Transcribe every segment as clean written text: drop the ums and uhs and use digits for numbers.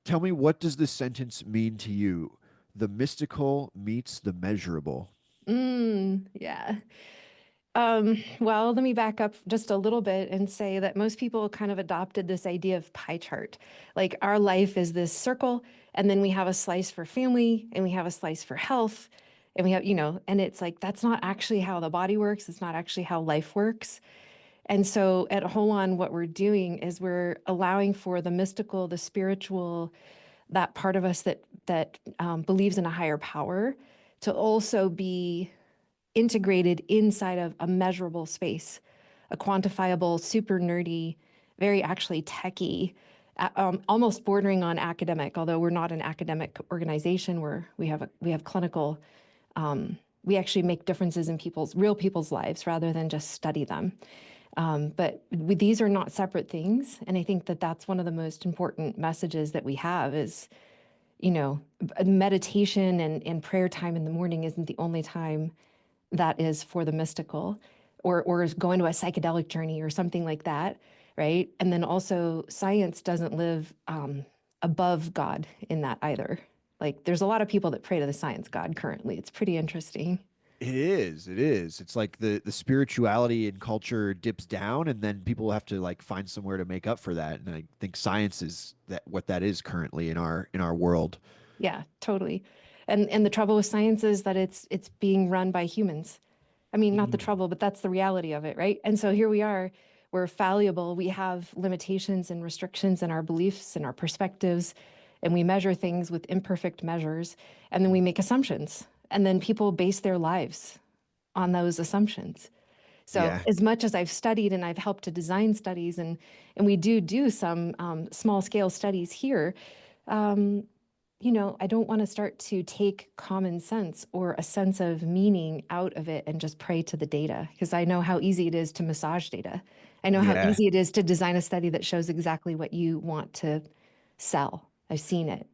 Tell me, what does this sentence mean to you? The mystical meets the measurable. Yeah. Well, let me back up just a little bit and say that most people kind of adopted this idea of pie chart. Like our life is this circle, and then we have a slice for family, and we have a slice for health, and we have, and it's like that's not actually how the body works. It's not actually how life works. And so at Hold On, what we're doing is we're allowing for the mystical, the spiritual, that part of us that believes in a higher power to also be integrated inside of a measurable space, a quantifiable, super nerdy, very actually techy, almost bordering on academic. Although we're not an academic organization, we have clinical. We actually make differences in real people's lives rather than just study them. These are not separate things, and I think that that's one of the most important messages that we have is, meditation and prayer time in the morning isn't the only time that is for the mystical, or is going to a psychedelic journey or something like that, right? And then also science doesn't live above God in that either. Like there's a lot of people that pray to the science God currently. It's pretty interesting. It is. It is. It's like the spirituality and culture dips down, and then people have to like find somewhere to make up for that. And I think science is that what that is currently in our world. Yeah, totally. And the trouble with science is that it's being run by humans. I mean, not the Mm. trouble, but that's the reality of it, right? And so here we are, we're fallible, we have limitations and restrictions in our beliefs and our perspectives, and we measure things with imperfect measures, and then we make assumptions. And then people base their lives on those assumptions. So Yeah. as much as I've studied and I've helped to design studies, and we do some small scale studies here, I don't want to start to take common sense or a sense of meaning out of it and just pray to the data because I know how easy it is to massage data. I know how Yeah. easy it is to design a study that shows exactly what you want to sell. I've seen it.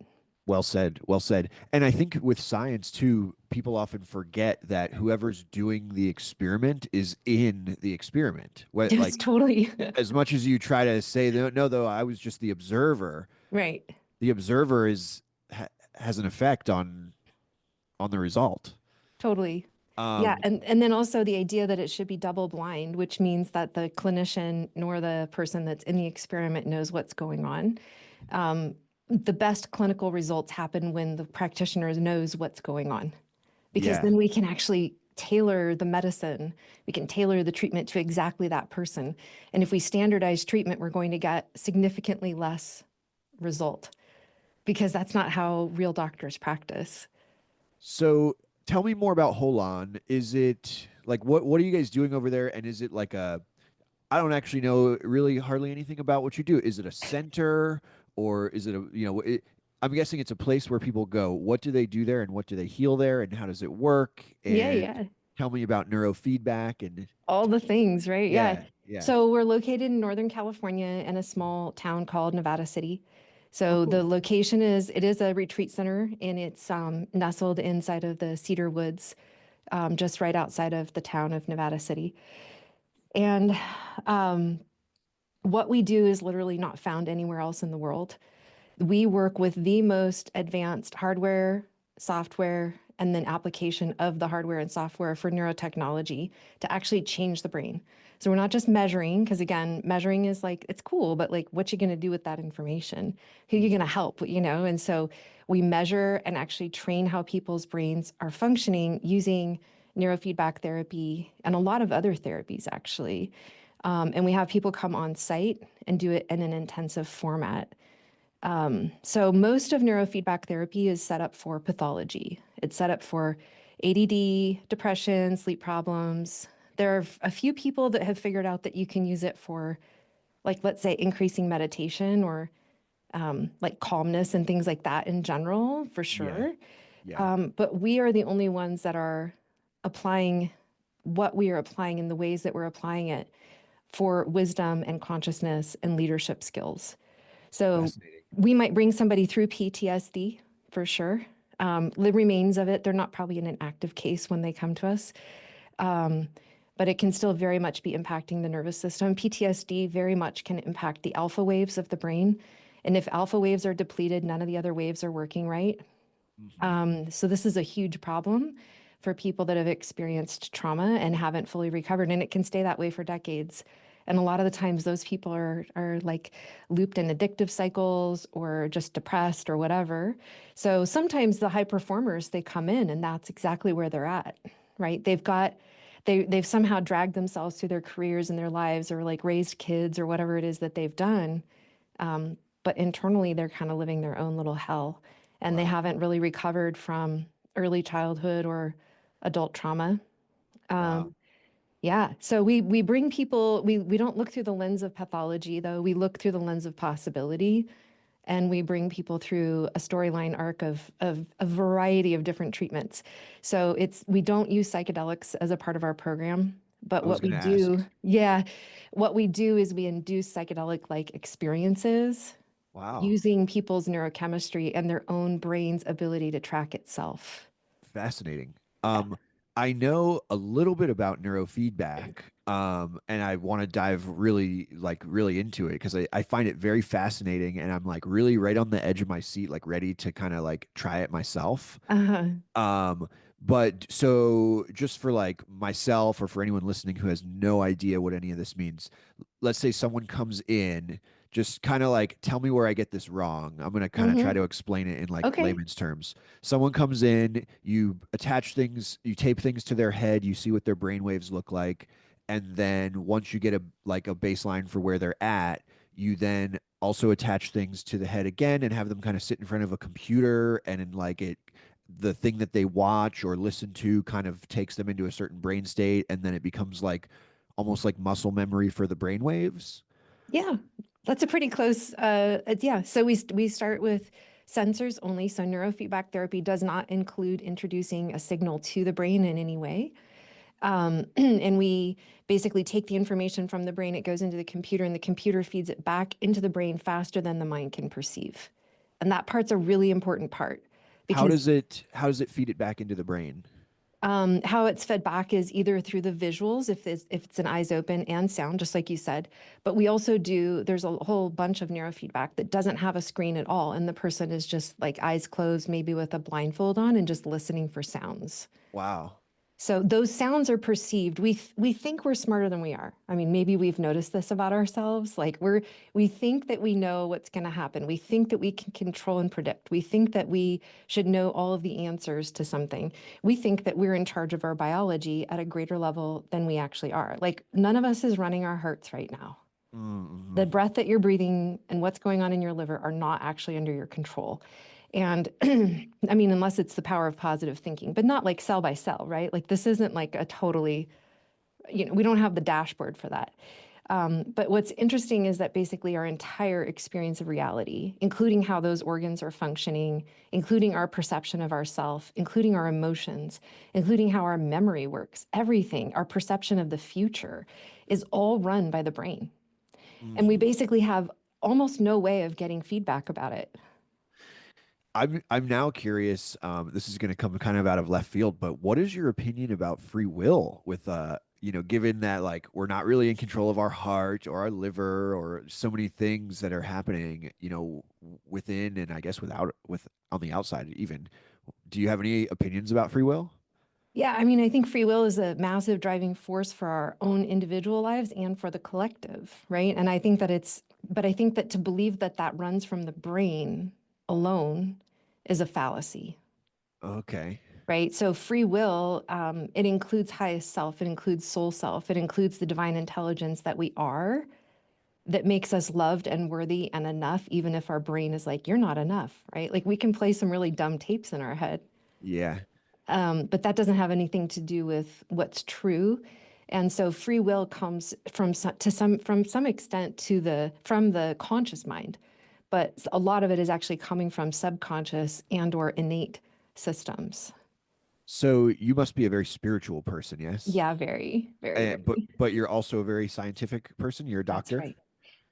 Well said. Well said. And I think with science too, people often forget that whoever's doing the experiment is in the experiment. What Just like totally as much as you try to say no, no, though I was just right. the observer has an effect on the result. Totally. Yeah, Um, and then also the idea that it should be double blind, which means that the clinician nor the person that's in the experiment knows what's going on. The best clinical results happen when the practitioner knows what's going on, because yeah. then we can actually tailor the medicine. We can tailor the treatment to exactly that person. And if we standardize treatment, we're going to get significantly less result because that's not how real doctors practice. So tell me more about Holon. Is it like what are you guys doing over there? And is it like a I don't actually know really hardly anything about what you do. Is it a center or is it I'm guessing it's a place where people go. What do they do there and what do they heal there and how does it work? Yeah, And yeah. tell me about neurofeedback and All the things, right? Yeah. yeah, yeah. So we're located in Northern California in a small town called Nevada City. Oh, So the cool. location it is a retreat center and it's nestled inside of the Cedar Woods, just right outside of the town of Nevada City. And what we do is literally not found anywhere else in the world. We work with the most advanced hardware, software, and then application of the hardware and software for neurotechnology to actually change the brain. So we're not just measuring, because again, measuring is like, it's cool, but like, what you going to do with that information? Who are you going to help, And so we measure and actually train how people's brains are functioning using neurofeedback therapy and a lot of other therapies, actually. And we have people come on site and do it in an intensive format. So most of neurofeedback therapy is set up for pathology. It's set up for ADD, depression, sleep problems. There are a few people that have figured out that you can use it for, like, let's say, increasing meditation or like calmness and things like that in general, for Yeah. sure. Yeah. But we are the only ones that are applying what we are applying in the ways that we're applying it for wisdom and consciousness and leadership skills. So Fascinating. we might bring somebody through PTSD for sure. The remains of it, they're not probably in an active case when they come to us, but it can still very much be impacting the nervous system. PTSD very much can impact the alpha waves of the brain. And if alpha waves are depleted, none of the other waves are working right. Hmm. So this is a huge problem for people that have experienced trauma and haven't fully recovered, and it can stay that way for decades. And a lot of the times, those people are like looped in addictive cycles or just depressed or whatever. So sometimes the high performers they come in, and that's exactly where they're at, right? They've somehow dragged themselves through their careers and their lives, or like raised kids or whatever it is that they've done, but internally they're kind of living their own little hell, and they Wow. haven't really recovered from early childhood or adult trauma. Wow. Yeah, so we bring people, we don't look through the lens of pathology though. We look through the lens of possibility, and we bring people through a storyline arc of a variety of different treatments. So it's we don't use psychedelics as a part of our program, but I was what going we to ask. do, yeah, what we do is we induce psychedelic like experiences Wow. using people's neurochemistry and their own brain's ability to track itself. Fascinating. Yeah. I know a little bit about neurofeedback, and I want to dive really into it because I find it very fascinating, and I'm like really right on the edge of my seat, like ready to kind of like try it myself. Uh-huh. Um, but so just for like myself or for anyone listening who has no idea what any of this means, let's say someone comes in, just kind of like tell me where I get this wrong. I'm going to kind of try Mm-hmm. to explain it in like Okay. layman's terms. Someone comes in, you attach things, you tape things to their head, you see what their brain waves look like, and then once you get a baseline for where they're at, you then also attach things to the head again and have them kind of sit in front of a computer and in like it the thing that they watch or listen to kind of takes them into a certain brain state and then it becomes like almost like muscle memory for the brain waves. Yeah. That's a pretty close yeah. So we start with sensors only. So neurofeedback therapy does not include introducing a signal to the brain in any way. And we basically take the information from the brain, it goes into the computer, and the computer feeds it back into the brain faster than the mind can perceive. And that part's a really important part because How does it feed it back into the brain? how it's fed back is either through the visuals, if it's an eyes open, and sound, just like you said. But we also do, there's a whole bunch of neurofeedback that doesn't have a screen at all. And the person is just like eyes closed, maybe with a blindfold on, and just listening for sounds. Wow. So those sounds are perceived. We think we're smarter than we are. I mean, maybe we've noticed this about ourselves. Like we think that we know what's going to happen. We think that we can control and predict. We think that we should know all of the answers to something. We think that we're in charge of our biology at a greater level than we actually are. Like none of us is running our hearts right now. Mm-hmm. The breath that you're breathing and what's going on in your liver are not actually under your control. And I mean, unless it's the power of positive thinking, but not like cell by cell, right? Like this isn't like a totally, we don't have the dashboard for that. But what's interesting is that basically our entire experience of reality, including how those organs are functioning, including our perception of ourself, including our emotions, including how our memory works, everything, our perception of the future is all run by the brain. And we Mm-hmm. basically have almost no way of getting feedback about it. I'm now curious. This is going to come kind of out of left field, but what is your opinion about free will? With given that like we're not really in control of our heart or our liver or so many things that are happening, within and I guess without with on the outside even. Do you have any opinions about free will? Yeah, I mean, I think free will is a massive driving force for our own individual lives and for the collective, right? And I think that but I think that to believe that that runs from the brain alone is a fallacy, Okay. right? So free will, it includes highest self, it includes soul self, it includes the divine intelligence that we are, that makes us loved and worthy and enough, even if our brain is like, you're not enough, right? Like we can play some really dumb tapes in our head, Yeah. but that doesn't have anything to do with what's true. And so free will comes from some extent from the conscious mind, but a lot of it is actually coming from subconscious and or innate systems. So you must be a very spiritual person, yes? Yeah, very, very, very. But you're also a very scientific person. You're a That's doctor. right.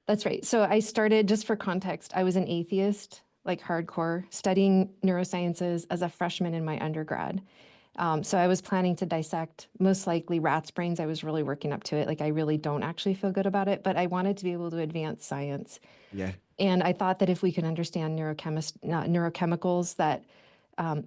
That's right. So I started, just for context, I was an atheist, like hardcore, studying neurosciences as a freshman in my undergrad. So I was planning to dissect most likely rats' brains. I was really working up to it. Like I really don't actually feel good about it, but I wanted to be able to advance science. Yeah. And I thought that if we could understand neurochemicals, that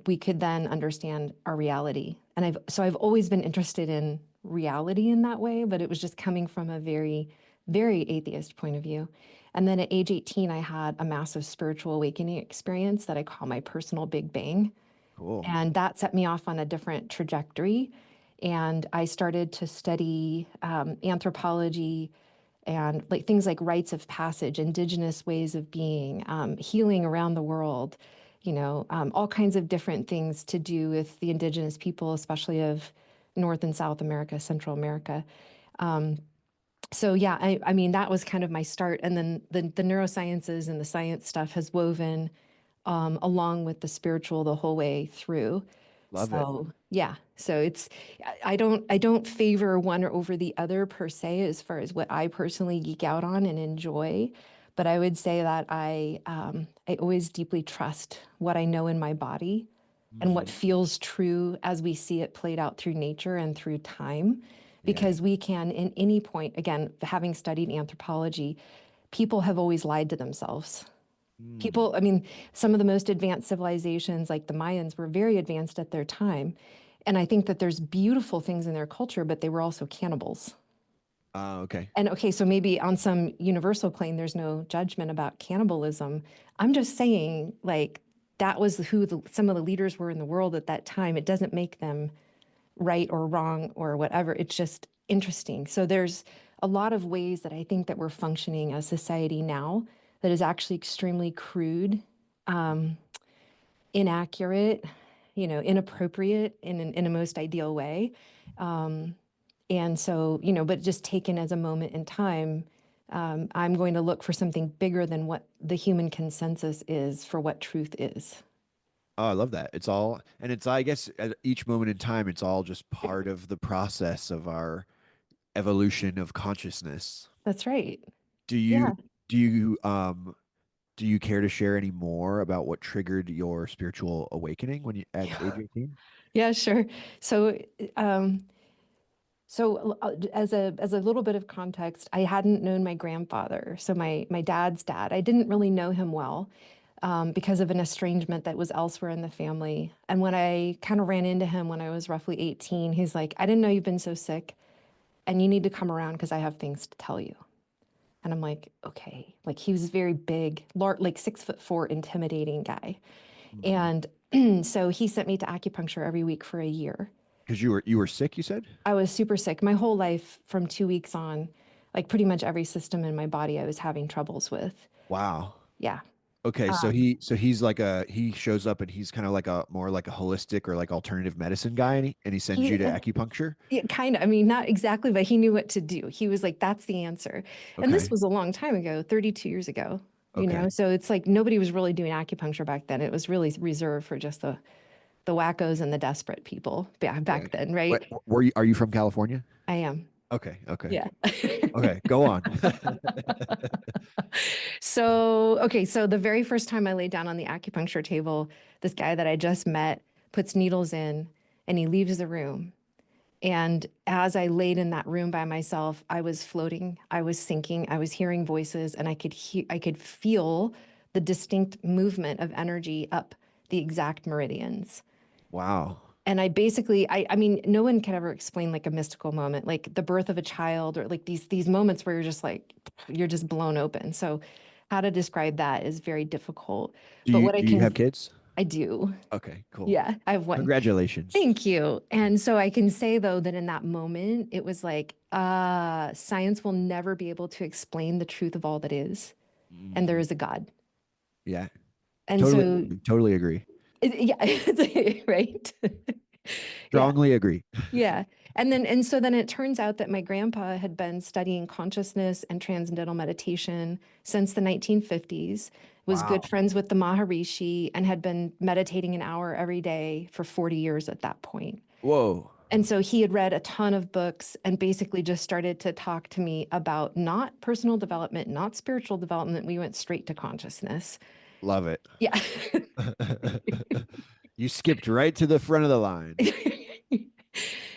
we could then understand our reality. And I've always been interested in reality in that way, but it was just coming from a very, very atheist point of view. And then at age 18, I had a massive spiritual awakening experience that I call my personal Big Bang. Cool. And that set me off on a different trajectory. And I started to study anthropology and like things like rites of passage, indigenous ways of being, healing around the world, all kinds of different things to do with the indigenous people, especially of North and South America, Central America. So yeah, I mean that was kind of my start, and then the neurosciences and the science stuff has woven along with the spiritual the whole way through. Love it. So yeah, so I don't favor one or over the other per se as far as what I personally geek out on and enjoy, but I would say that I always deeply trust what I know in my body and what Hmm. feels true as we see it played out through nature and through time. Yeah. Because we can, in any point, again, having studied anthropology, people have always lied to themselves. Mm. People, I mean, some of the most advanced civilizations, like the Mayans, were very advanced at their time. And I think that there's beautiful things in their culture, but they were also cannibals. Okay. And okay, so maybe on some universal plane, there's no judgment about cannibalism. I'm just saying, like, that was who some of the leaders were in the world at that time. It doesn't make them right or wrong or whatever. It's just interesting. So there's a lot of ways that I think that we're functioning as society now that is actually extremely crude, inaccurate, inappropriate in a most ideal way. And so, but just taken as a moment in time, I'm going to look for something bigger than what the human consensus is for what truth is. Oh, I love that. It's all, and it's, I guess, at each moment in time, it's all just part of the process of our evolution of consciousness. That's right. Do you, Yeah. do you, do you care to share any more about what triggered your spiritual awakening when you at age 18? Yeah, sure. So, um, as a little bit of context, I hadn't known my grandfather, so my dad's dad. I didn't really know him well because of an estrangement that was elsewhere in the family. And when I kind of ran into him when I was roughly 18, he's like, "I didn't know you've been so sick, and you need to come around because I have things to tell you." And I'm like, "Okay." Like he was very big, like 6'4", intimidating guy. Mm-hmm. And so he sent me to acupuncture every week for a year. Because you were sick, you said? I was super sick my whole life from 2 weeks on, like pretty much every system in my body I was having troubles with. Wow. Yeah. Okay, so Um, he's like he shows up and he's kind of like a more like a holistic or like alternative medicine guy, and he sends you he, to acupuncture. yeah, kind of, I mean, not exactly, but he knew what to do. He was like, that's the answer. And this Okay. was a long time ago, 32 years ago, Okay. So it's like nobody was really doing acupuncture back then. It was really reserved for just the wackos and the desperate people Yeah. back then, What right? were you? Are you from California? I am. Okay. Okay. Yeah. Okay. Go on. So, okay, so the very first time I laid down on the acupuncture table, this guy that I just met puts needles in and he leaves the room. And as I laid in that room by myself, I was floating, I was sinking, I was hearing voices, and I could feel the distinct movement of energy up the exact meridians. Wow. And I basically, I mean, no one can ever explain like a mystical moment, like the birth of a child or like these moments where you're just blown open. So how to describe that is very difficult. Do But you what I do you can, have kids? I do. Okay. Cool. Yeah, I have one. Congratulations. Thank you. And so I can say though that in that moment, it was like, science will never be able to explain the truth of all that is, and there Hmm. is a God. Yeah. And Totally. so, Totally agree. yeah, right? Yeah. Strongly agree. Yeah. And so then it turns out that my grandpa had been studying consciousness and transcendental meditation since the 1950s, was good Wow. friends with the Maharishi, and had been meditating an hour every day for 40 years at that point. Whoa. And so he had read a ton of books and basically just started to talk to me about not personal development, not spiritual development. We went straight to consciousness. Love it. Yeah. You skipped right to the front of the line.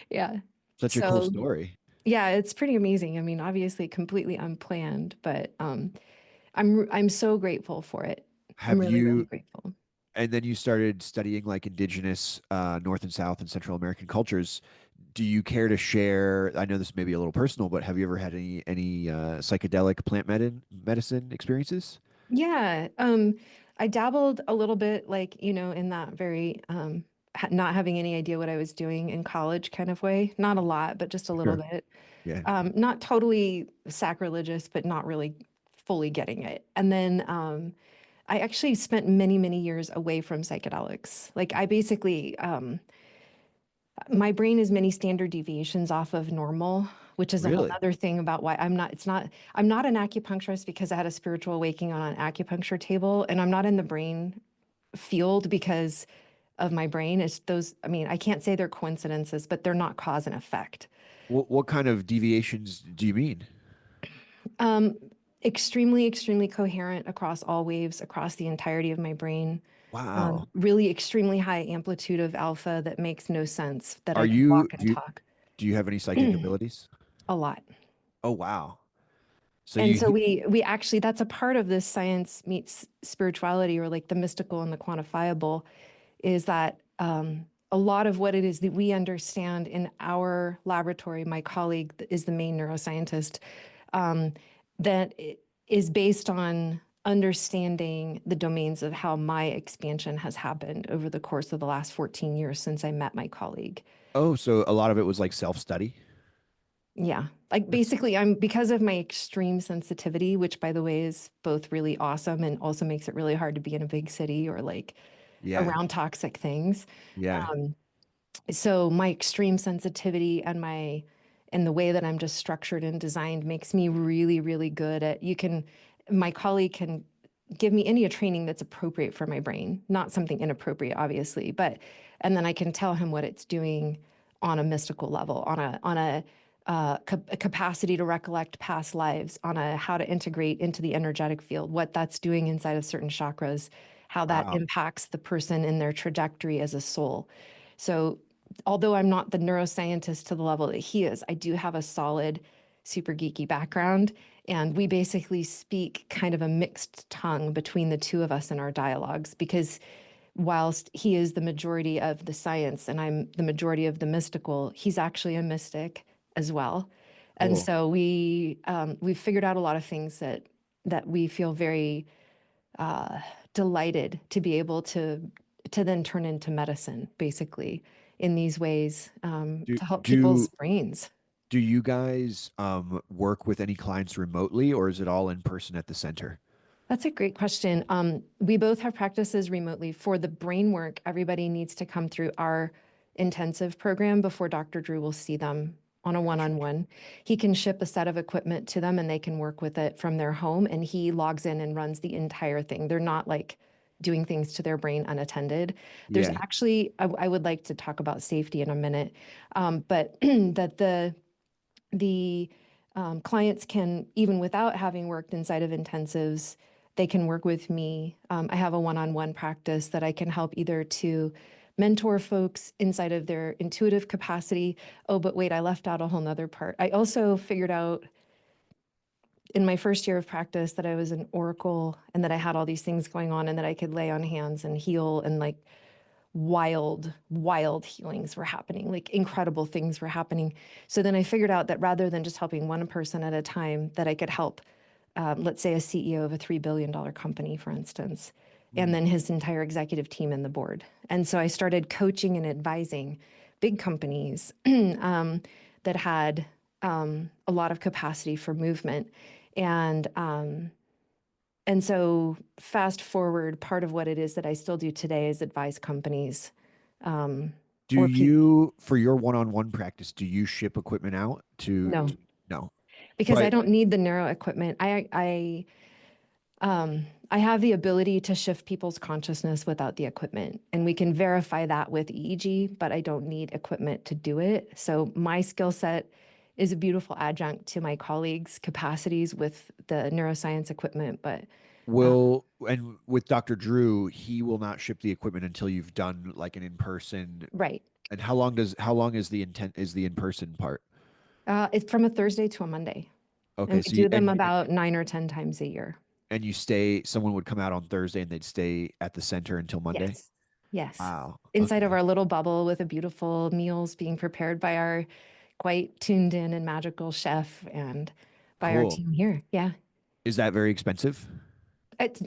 Yeah. Such a cool So story. yeah, it's pretty amazing. I mean, obviously completely unplanned, but I'm so grateful for it. I'm Have really, really you, grateful. and then you started studying like indigenous North and South and Central American cultures. Do you care to share? I know this may be a little personal, but have you ever had any psychedelic plant medicine experiences? Yeah, I dabbled a little bit, like, in that very not having any idea what I was doing in college kind of way. Not a lot, but just a little Sure. bit. Yeah. Not totally sacrilegious, but not really fully getting it. And then I actually spent many, many years away from psychedelics. Like I basically, my brain is many standard deviations off of normal, which is a whole Really? other thing about why I'm not an acupuncturist because I had a spiritual awakening on an acupuncture table, and I'm not in the brain field because of my brain. It's those, I mean, I can't say they're coincidences, but they're not cause and effect. What kind of deviations do you mean? Um, Extremely, extremely coherent across all waves, across the entirety of my brain. Wow. Really extremely high amplitude of alpha that makes no sense, that Are I can you walk and talk do you have any psychic abilities? a lot. Oh wow. So And you so we actually, that's a part of this science meets spirituality, or like the mystical and the quantifiable, is that a lot of what it is that we understand in our laboratory, my colleague is the main neuroscientist, um, that is based on understanding the domains of how my expansion has happened over the course of the last 14 years since I met my colleague. Oh, so a lot of it was like self-study? Yeah. Like That's basically, I'm because of my extreme sensitivity, which by the way is both really awesome and also makes it really hard to be in a big city or like yeah. around toxic things. Yeah. Um, so my extreme sensitivity and the way that I'm just structured and designed makes me really, really good at my colleague can give me any training that's appropriate for my brain, not something inappropriate, obviously, but and then I can tell him what it's doing on a mystical level, a capacity to recollect past lives, on a how to integrate into the energetic field, what that's doing inside of certain chakras, how that Wow. impacts the person in their trajectory as a soul. So, although I'm not the neuroscientist to the level that he is, I do have a solid, super geeky background. And we basically speak kind of a mixed tongue between the two of us in our dialogues because whilst he is the majority of the science and I'm the majority of the mystical, he's actually a mystic as well. And Cool. so we've figured out a lot of things that we feel very delighted to be able to then turn into medicine, basically, in these ways Do to help people's do brains. do you guys work with any clients remotely or is it all in person at the center? That's a great question. We both have practices remotely. For the brain work, everybody needs to come through our intensive program before Dr. Drew will see them on a Gotcha. one-on-one. He can ship a set of equipment to them and they can work with it from their home, and he logs in and runs the entire thing. They're not like doing things to their brain unattended. There's Yeah. actually, I would like to talk about safety in a minute, but that the clients can, even without having worked inside of intensives, they can work with me. I have a one-on-one practice that I can help either to mentor folks inside of their intuitive capacity. Oh, but wait, I left out a whole nother part. I also figured out in my first year of practice that I was an oracle and that I had all these things going on and that I could lay on hands and heal, and like wild, wild healings were happening, like incredible things were happening. So then I figured out that rather than just helping one person at a time, that I could help, let's say, a CEO of a $3 billion company, for instance, and Mm. then his entire executive team and the board. And so I started coaching and advising big companies that had a lot of capacity for movement. And and so, fast forward, part of what it is that I still do today is advise companies um, Do or people. you, for your one-on-one practice, do you ship equipment out No, no. because I But don't need the neuro equipment. I have the ability to shift people's consciousness without the equipment, and we can verify that with EEG, but I don't need equipment to do it. So my skill set is a beautiful adjunct to my colleagues' capacities with the neuroscience equipment, but Will and with Dr. Drew, he will not ship the equipment until you've done like an in person. Right. And how long is the in person part? It's from a Thursday to a Monday, and Okay, we so do them about 9 or 10 times a year. and you stay. Someone would come out on Thursday and they'd stay at the center until Monday. Yes. Yes. Wow. Inside of Okay. our little bubble with a beautiful meals being prepared by our quite tuned in and magical chef and by our Cool. team here. Yeah. Is that very expensive?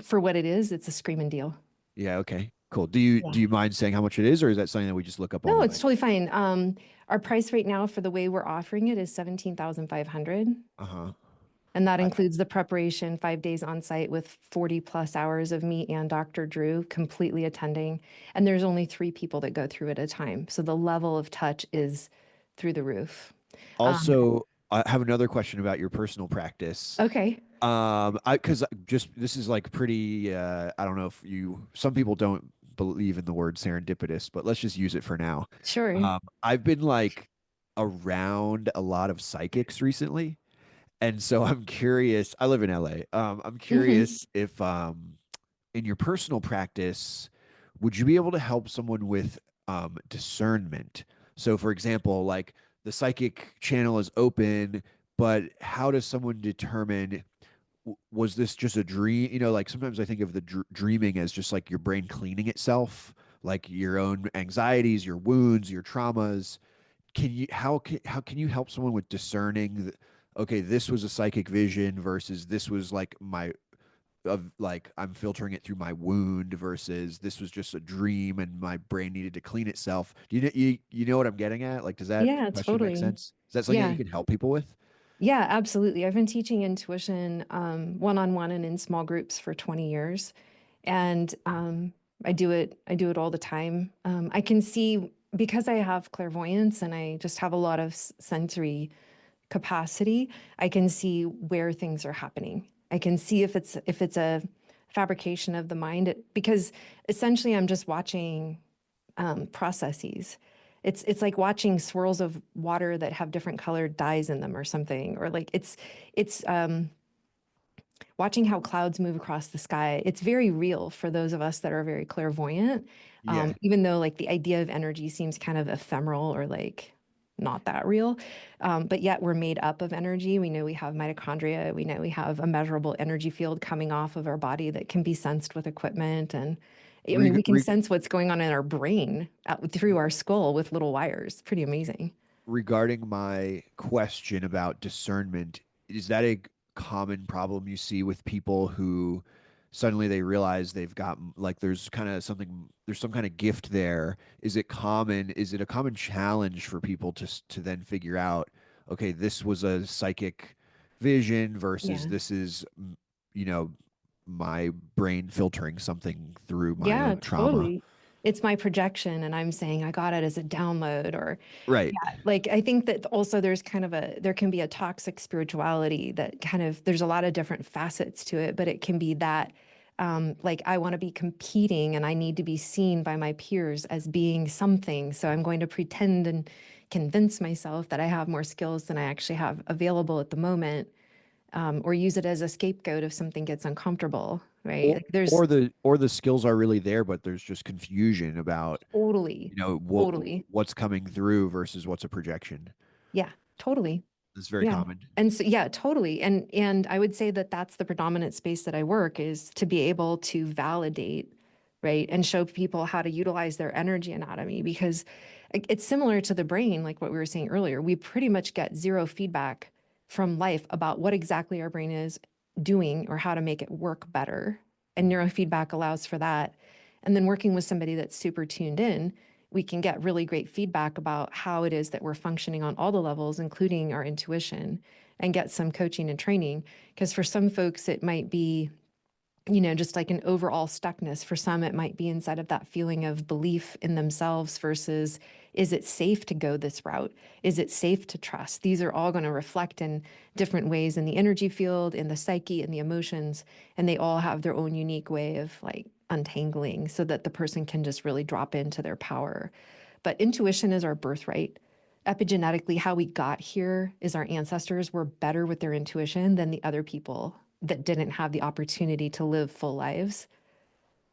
For what it is, it's a screaming deal. Yeah. Okay. Cool. Yeah. Do you mind saying how much it is, or is that something that we just look up No, it's online? totally fine. Our price right now for the way we're offering it is 17,500. Uh huh. And that I, includes the preparation, 5 days on site with 40 plus hours of me and Dr. Drew completely attending. And there's only 3 people that go through at a time. So the level of touch is through the roof. Um, Also, I have another question about your personal practice. okay, I because just this is like pretty. I don't know if some people don't believe in the word serendipitous, but let's just use it for now. sure. I've been like around a lot of psychics recently, and so I'm curious. I live in LA. I'm Hmm. curious if in your personal practice, would you be able to help someone with discernment? So, for example, like the psychic channel is open, but how does someone determine was this just a dream? Like sometimes I think of the dreaming as just like your brain cleaning itself, like your own anxieties, your wounds, your traumas. How can you help someone with discerning okay, this was a psychic vision versus this was like my of like I'm filtering it through my wound versus this was just a dream and my brain needed to clean itself. Do you know what I'm getting at? Like, does that Yeah, question make totally. sense? Is that something that you Yeah. can help people with? Yeah, absolutely. I've been teaching intuition one-on-one and in small groups for 20 years. And I do it all the time. I can see because I have clairvoyance and I just have a lot of sensory capacity, I can see where things are happening. I can see if it's a fabrication of the mind because essentially I'm just watching processes. It's like watching swirls of water that have different colored dyes in them or something, or like it's watching how clouds move across the sky. It's very real for those of us that are very clairvoyant, Yeah. even though like the idea of energy seems kind of ephemeral or like not that real. But yet we're made up of energy. We know we have mitochondria. We know we have a measurable energy field coming off of our body that can be sensed with equipment. And I mean, Reg- we can reg- sense what's going on in our brain through our skull with little wires. Pretty amazing. Regarding my question about discernment, is that a common problem you see with people who suddenly they realize they've got like there's some kind of gift there? Is it a common challenge for people to then figure out, okay, this was a psychic vision versus Yeah. this is you know my brain filtering something through my Yeah, own trauma? totally. It's my projection, and I'm saying I got it as a download, or Right. yeah, like I think that also there can be a toxic spirituality that kind of there's a lot of different facets to it, but it can be that like I want to be competing and I need to be seen by my peers as being something. So I'm going to pretend and convince myself that I have more skills than I actually have available at the moment, or use it as a scapegoat if something gets uncomfortable, right? or Like there's or the skills are really there, but there's just confusion about totally, totally. what's coming through versus what's a projection. Yeah, totally. That's very Yeah. common. And so yeah, totally. And I would say that that's the predominant space that I work is to be able to validate, right? And show people how to utilize their energy anatomy because it's similar to the brain, like what we were saying earlier. We pretty much get zero feedback from life about what exactly our brain is doing or how to make it work better. And neurofeedback allows for that. And then working with somebody that's super tuned in, we can get really great feedback about how it is that we're functioning on all the levels, including our intuition, and get some coaching and training. Because for some folks, it might be just like an overall stuckness. For some, it might be inside of that feeling of belief in themselves versus is it safe to go this route? Is it safe to trust? These are all going to reflect in different ways in the energy field, in the psyche, in the emotions, and they all have their own unique way of like untangling so that the person can just really drop into their power. But intuition is our birthright. Epigenetically, how we got here is our ancestors were better with their intuition than the other people that didn't have the opportunity to live full lives.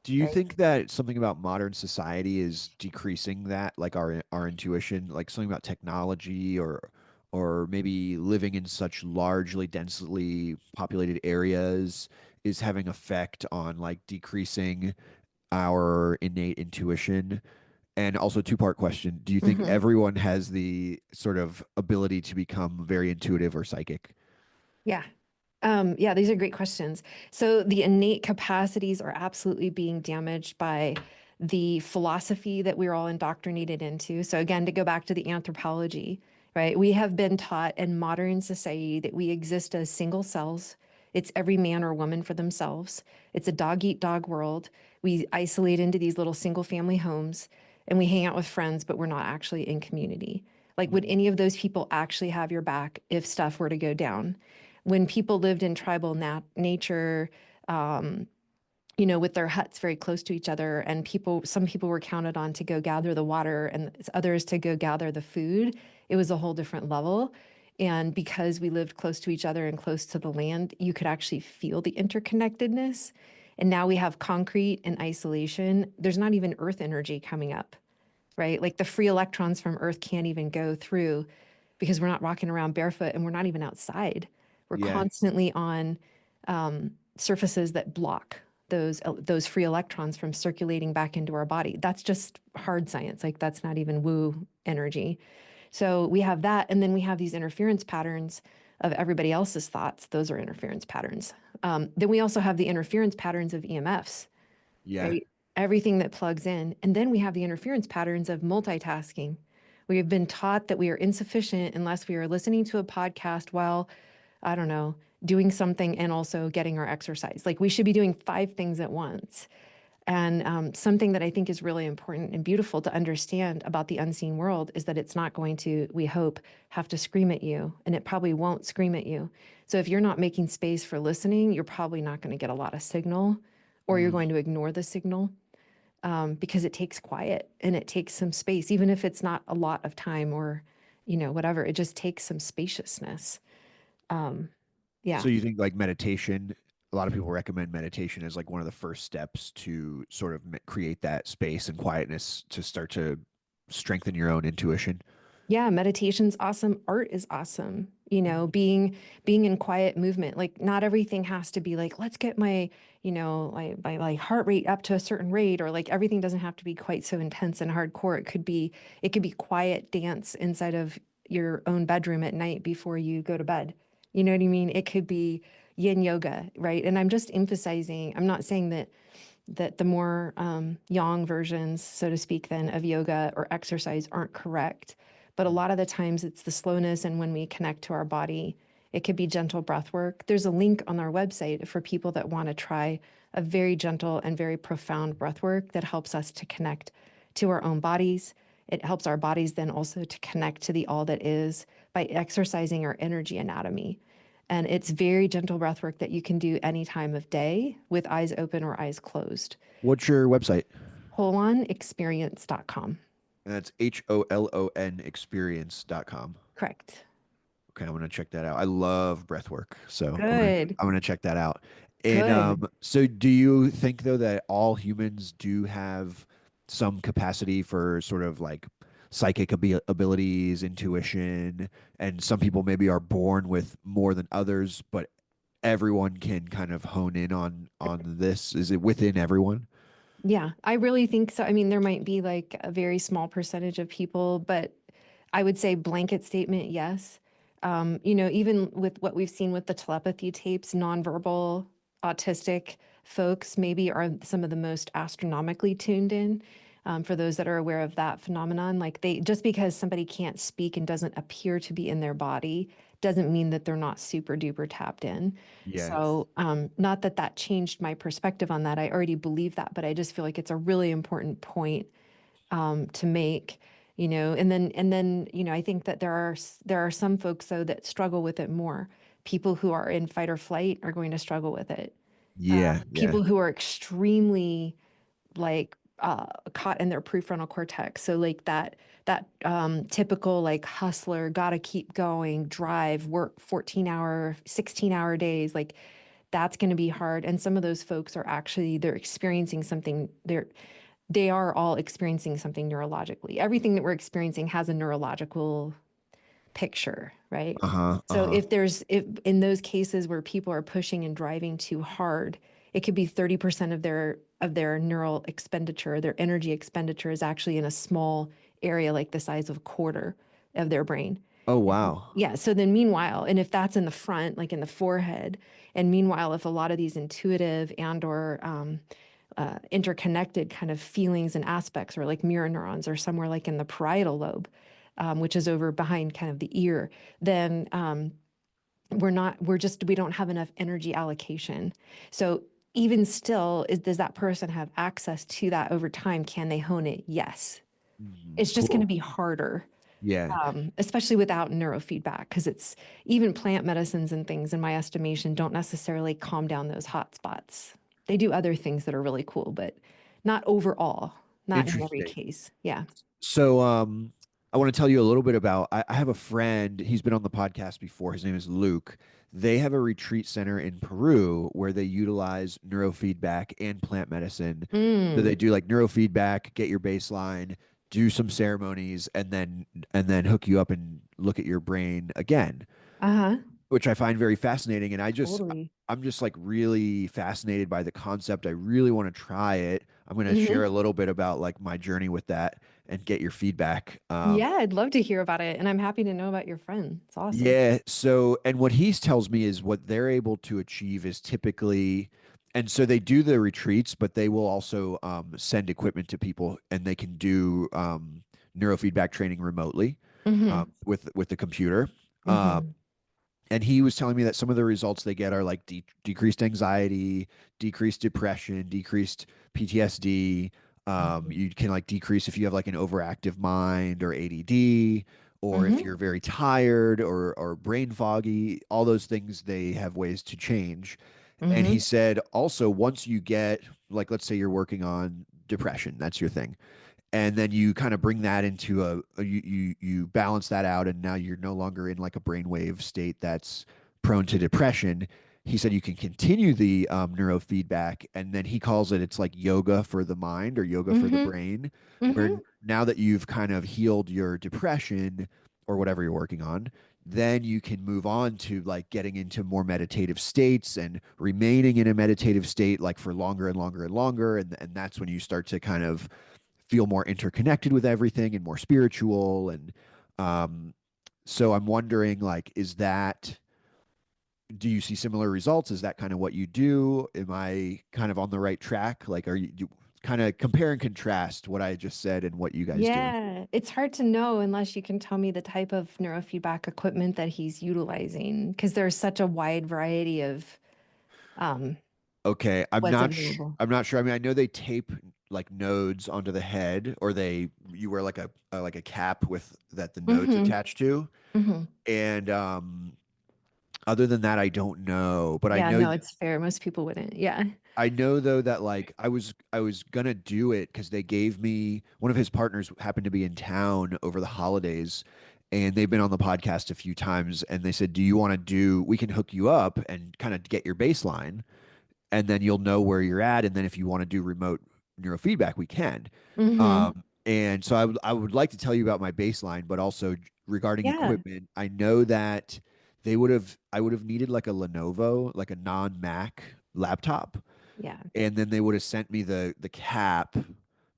Do you Right. think that something about modern society is decreasing that, like our intuition, like something about technology or maybe living in such largely densely populated areas is having effect on like decreasing our innate intuition? And also two-part question. Do you think Mhm. everyone has the sort of ability to become very intuitive or psychic? Yeah. Yeah, these are great questions. So the innate capacities are absolutely being damaged by the philosophy that we're all indoctrinated into. So again, to go back to the anthropology, right? We have been taught in modern society that we exist as single cells. It's every man or woman for themselves. It's a dog eat dog world. We isolate into these little single family homes and we hang out with friends, but we're not actually in community. Like, would Mhm. any of those people actually have your back if stuff were to go down? When people lived in tribal nature, with their huts very close to each other, and some people were counted on to go gather the water and others to go gather the food, it was a whole different level. And because we lived close to each other and close to the land, you could actually feel the interconnectedness. And now we have concrete and isolation. There's not even earth energy coming up, right? Like the free electrons from Earth can't even go through because we're not walking around barefoot and we're not even outside. We're Yeah. constantly on surfaces that block those free electrons from circulating back into our body. That's just hard science. Like that's not even woo energy. So we have that, and then we have these interference patterns of everybody else's thoughts. Those are interference patterns. Then we also have the interference patterns of EMFs, Yeah. right? Everything that plugs in. And then we have the interference patterns of multitasking. We have been taught that we are insufficient unless we are listening to a podcast while, I don't know, doing something and also getting our exercise. Like we should be doing five things at once. And something that I think is really important and beautiful to understand about the unseen world is that it's not going to, we hope, have to scream at you, and it probably won't scream at you. So if you're not making space for listening, you're probably not going to get a lot of signal, or you're Mm. going to ignore the signal because it takes quiet and it takes some space, even if it's not a lot of time or, whatever. It just takes some spaciousness. So Yeah. you think like meditation, a lot of people recommend meditation as like one of the first steps to sort of create that space and quietness to start to strengthen your own intuition. Yeah, meditation's awesome. Art is awesome. Being in quiet movement. Like not everything has to be like, let's get my heart rate up to a certain rate, or like everything doesn't have to be quite so intense and hardcore. It could be quiet dance inside of your own bedroom at night before you go to bed. You know what I mean? It could be yin yoga, right? And I'm just emphasizing, I'm not saying that the more yang versions, so to speak, then of yoga or exercise aren't correct. But a lot of the times it's the slowness and when we connect to our body, it could be gentle breath work. There's a link on our website for people that want to try a very gentle and very profound breath work that helps us to connect to our own bodies. It helps our bodies then also to connect to the all that is by exercising our energy anatomy. And it's very gentle breath work that you can do any time of day with eyes open or eyes closed. What's your website? Holonexperience.com. And that's HOLON experience.com. Correct. Okay, I'm gonna check that out. I love breath work, so Good. I'm gonna check that out. And Good. so do you think though that all humans do have some capacity for sort of like psychic abilities, intuition, and some people maybe are born with more than others, but everyone can kind of hone in on this? Is it within everyone? Yeah, I really think so. I mean, there might be like a very small percentage of people, but I would say blanket statement, yes. Even with what we've seen with the telepathy tapes, nonverbal autistic folks maybe are some of the most astronomically tuned in. For those that are aware of that phenomenon, like they just because somebody can't speak and doesn't appear to be in their body doesn't mean that they're not super duper tapped in. Yeah. So, not that that changed my perspective on that. I already believe that, but I just feel like it's a really important point to make. I think that there are some folks though that struggle with it more. People who are in fight or flight are going to struggle with it. Yeah, yeah. People who are extremely like caught in their prefrontal cortex. So like that typical like hustler, gotta keep going, drive, work 14-hour, 16-hour days. Like that's going to be hard. And some of those folks are actually, they're experiencing something, they are all experiencing something neurologically. Everything that we're experiencing has a neurological picture, right? Uh-huh. So Uh-huh. if in those cases where people are pushing and driving too hard, it could be 30% of their neural expenditure, their energy expenditure is actually in a small area like the size of a quarter of their brain. Oh, wow. Yeah. So then, meanwhile, and if that's in the front, like in the forehead, and meanwhile, if a lot of these intuitive and or interconnected kind of feelings and aspects, or like mirror neurons, or somewhere like in the parietal lobe, which is over behind kind of the ear, then we don't have enough energy allocation. So even still, does that person have access to that over time? Can they hone it? Yes. It's just going to Cool. be harder, Yeah. especially without neurofeedback, because it's even plant medicines and things, in my estimation, don't necessarily calm down those hot spots. They do other things that are really cool, but not overall, not in every Interesting. case. Yeah. So, I want to tell you a little bit about. I have a friend. He's been on the podcast before. His name is Luke. They have a retreat center in Peru where they utilize neurofeedback and plant medicine. So Mm. they do like neurofeedback, get your baseline, do some ceremonies, and then hook you up and look at your brain again, Uh-huh. which I find very fascinating. And Totally. I'm just like really fascinated by the concept. I really want to try it. I'm going to share a Hmm. little bit about like my journey with that and get your feedback. Yeah, I'd love to hear about it. And I'm happy to know about your friend. It's awesome. Yeah. So, and what he tells me is what they're able to achieve is typically, and so they do the retreats, but they will also send equipment to people, and they can do neurofeedback training remotely Hmm. with the computer. Um, Hmm. and he was telling me that some of the results they get are like decreased anxiety, decreased depression, decreased PTSD. Hmm. You can like decrease if you have like an overactive mind or ADD, or if Hmm. you're very tired or brain foggy. All those things they have ways to change. And he Hmm. said also once you get like let's say you're working on depression, that's your thing, and then you kind of bring that into you balance that out, and now you're no longer in like a brainwave state that's prone to depression. He said you can continue the neurofeedback, and then he calls it it's like yoga for the mind or yoga for the Hmm. brain, where Hmm. now that you've kind of healed your depression or whatever you're working on, then you can move on to like getting into more meditative states and remaining in a meditative state like for longer and longer and longer, and that's when you start to kind of feel more interconnected with everything and more spiritual. And um, so I'm wondering, like, is that, do you see similar results? Is that kind of what you do? Am I kind of on the right track? Like, are you kind of compare and contrast what I just said and what you guys do? Yeah, it's hard to know unless you can tell me the type of neurofeedback equipment that he's utilizing, because there's such a wide variety of um, Okay, what's available. I'm not sure. I mean, I know they tape like nodes onto the head, or they you wear like a cap with that the nodes Hmm. attached to, Hmm. and other than that, I don't know. But Yeah, no, it's fair. Most people wouldn't. Yeah. I know though that like I was gonna do it because they gave me one of his partners happened to be in town over the holidays, and they've been on the podcast a few times, and they said, "Do you want to do? We can hook you up and kind of get your baseline, and then you'll know where you're at, and then if you want to do remote neurofeedback, we can." Hmm. And so I would like to tell you about my baseline, but also regarding Yeah. equipment, I know that they would have I would have needed like a Lenovo, like a non-Mac laptop, Yeah. and then they would have sent me the cap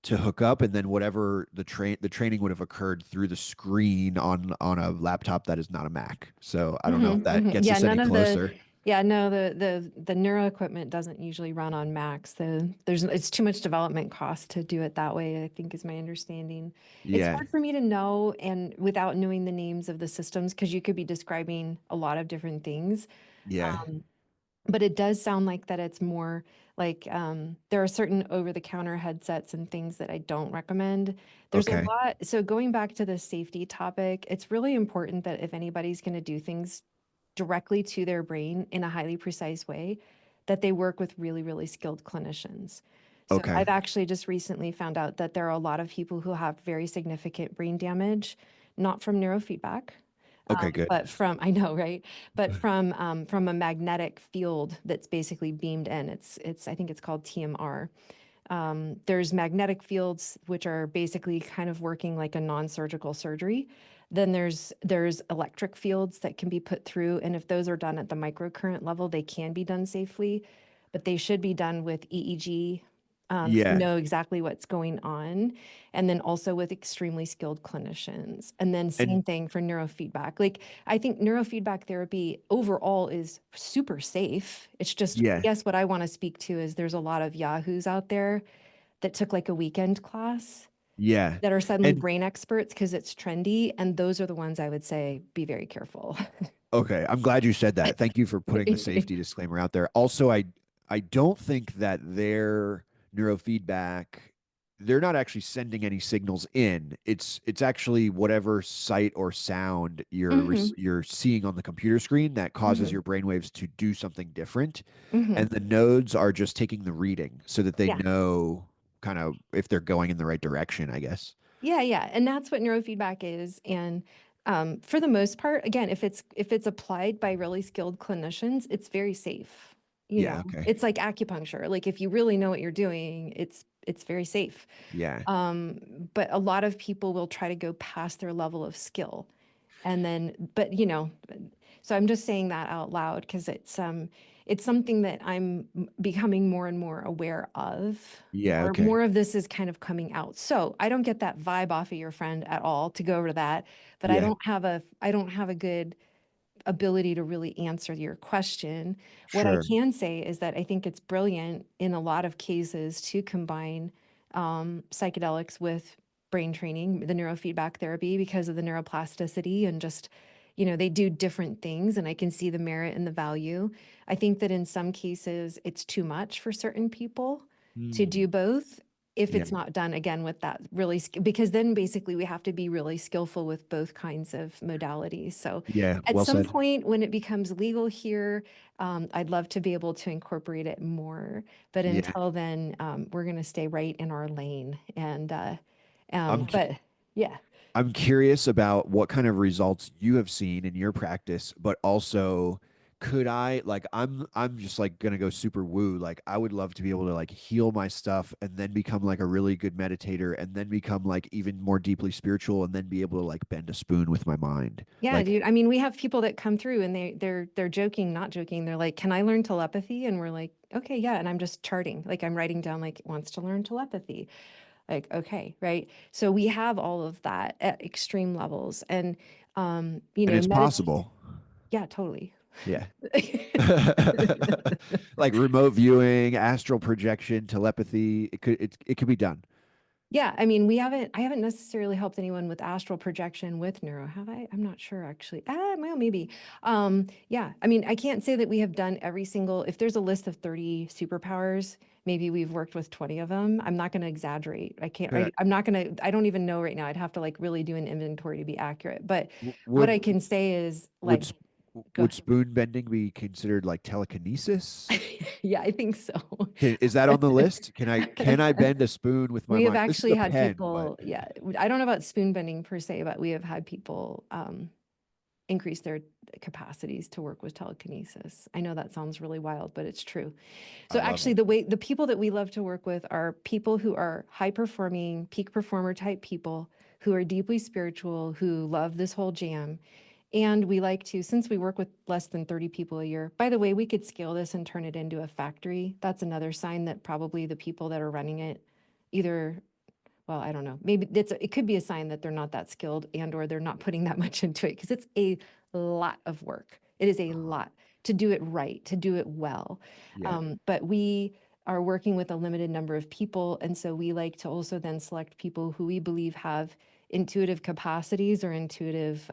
to hook up, and then whatever the training would have occurred through the screen on a laptop that is not a Mac. So I don't know if Hmm. that Hmm. gets Yeah, us any none of the, closer. yeah, no, the neuro equipment doesn't usually run on Macs. It's too much development cost to do it that way, I think is my understanding. It's Yeah, hard for me to know and without knowing the names of the systems, because you could be describing a lot of different things. yeah, But it does sound like that it's more like there are certain over-the-counter headsets and things that I don't recommend. There's a okay, lot. So going back to the safety topic, it's really important that if anybody's going to do things directly to their brain in a highly precise way, that they work with really, really skilled clinicians. So okay, I've actually just recently found out that there are a lot of people who have very significant brain damage, not from neurofeedback, Okay, good. But from I know, right? But from a magnetic field that's basically beamed in. It's I think it's called TMR. There's magnetic fields, which are basically kind of working like a non-surgical surgery. Then there's electric fields that can be put through, and if those are done at the microcurrent level, they can be done safely, but they should be done with EEG to Yeah. know exactly what's going on, and then also with extremely skilled clinicians. And then same And thing for neurofeedback. Like I think neurofeedback therapy overall is super safe. It's just, I yeah. guess what I want to speak to is there's a lot of yahoos out there that took like a weekend class Yeah. that are suddenly And brain experts because it's trendy. And those are the ones I would say be very careful. okay, I'm glad you said that. Thank you for putting the safety disclaimer out there. Also, I don't think that their neurofeedback, they're not actually sending any signals in. It's actually whatever sight or sound Hmm. you're seeing on the computer screen that causes Hmm. your brainwaves to do something different. Hmm. And the nodes are just taking the reading so that they Yeah. know kind of if they're going in the right direction, I guess. Yeah, yeah, and that's what neurofeedback is. And for the most part, again, if it's applied by really skilled clinicians, it's very safe. You Yeah, know, okay. it's like acupuncture. Like if you really know what you're doing, it's very safe. Yeah. But a lot of people will try to go past their level of skill. And then, but so I'm just saying that out loud because it's something that I'm becoming more and more aware of. Yeah, More okay. of this is kind of coming out. So I don't get that vibe off of your friend at all to go over to that, but Yeah, I don't have a good ability to really answer your question. What I sure. can say is that I think it's brilliant in a lot of cases to combine psychedelics with brain training, the neurofeedback therapy, because of the neuroplasticity and just, they do different things, and I can see the merit and the value. I think that in some cases it's too much for certain people to Mm, do both if yeah, it's not done again with that really, because then basically we have to be really skillful with both kinds of modalities. So yeah, at well some said. point when it becomes legal here, I'd love to be able to incorporate it more. But Yeah. until then, we're going to stay right in our lane. And, I'm cu- but yeah, I'm curious about what kind of results you have seen in your practice, but also could I like I'm just like gonna go super woo. Like I would love to be able to like heal my stuff and then become like a really good meditator and then become like even more deeply spiritual and then be able to like bend a spoon with my mind. yeah, Like dude. I mean, we have people that come through and they're joking, not joking. They're like, "Can I learn telepathy?" And we're like, "Okay, yeah." And I'm just charting, like I'm writing down like wants to learn telepathy. Like, okay, right? So we have all of that at extreme levels. And and it's meditate. possible. Yeah, totally. Yeah. Like remote viewing, astral projection, telepathy. It could be done. Yeah, I mean, I haven't necessarily helped anyone with astral projection with neuro, have I? I'm not sure actually. Well, maybe. Yeah, I mean, I can't say that we have done every single, if there's a list of 30 superpowers, maybe we've worked with 20 of them. I'm not going to exaggerate. I can't, Could I, I'm not going to, I don't even know right now. I'd have to like really do an inventory to be accurate. But what would I can say is would like, go would ahead. spoon bending be considered like telekinesis? Yeah, I think so. Is that on the list? Can I bend a spoon with my We have mind? This is actually a had pen, but people, yeah, I don't know about spoon bending per se, but we have had people increase their capacities to work with telekinesis. I know that sounds really wild, but it's true. I So love actually it. the people that we love to work with are people who are high performing, peak performer type people who are deeply spiritual, who love this whole jam. And we like to, since we work with less than 30 people a year, by the way, we could scale this and turn it into a factory. That's another sign that probably the people that are running it either, well, I don't know. Maybe it could be a sign that they're not that skilled and or they're not putting that much into it because it's a lot of work. It is a Uh-huh. lot to do it right, to do it well. Yeah. But we are working with a limited number of people, and so we like to also then select people who we believe have intuitive capacities or intuitive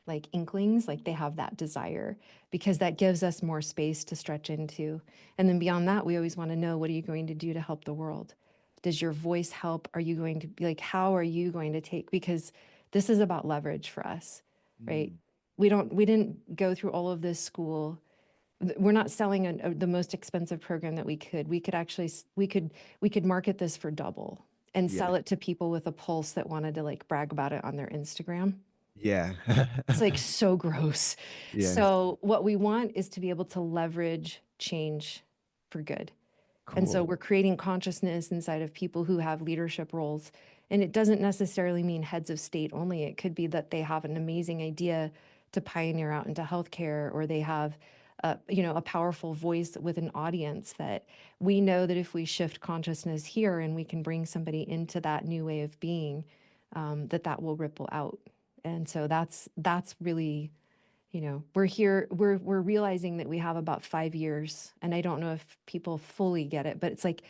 like inklings, like they have that desire because that gives us more space to stretch into. And then beyond that, we always want to know, what are you going to do to help the world? Does your voice help? Are you going to be like, how are you going to take? Because this is about leverage for us, right? Mm, We didn't go through all of this school. We're not selling the most expensive program that we could. We could actually, we could market this for double and yeah. sell it to people with a pulse that wanted to like brag about it on their Instagram. Yeah. It's like so gross. Yeah. So, what we want is to be able to leverage change for good. And so Cool. we're creating consciousness inside of people who have leadership roles. And it doesn't necessarily mean heads of state only. It could be that they have an amazing idea to pioneer out into healthcare, or they have a powerful voice with an audience that we know that if we shift consciousness here and we can bring somebody into that new way of being, that will ripple out. And so that's really, we're here, we're realizing that we have about 5 years, and I don't know if people fully get it, but it's like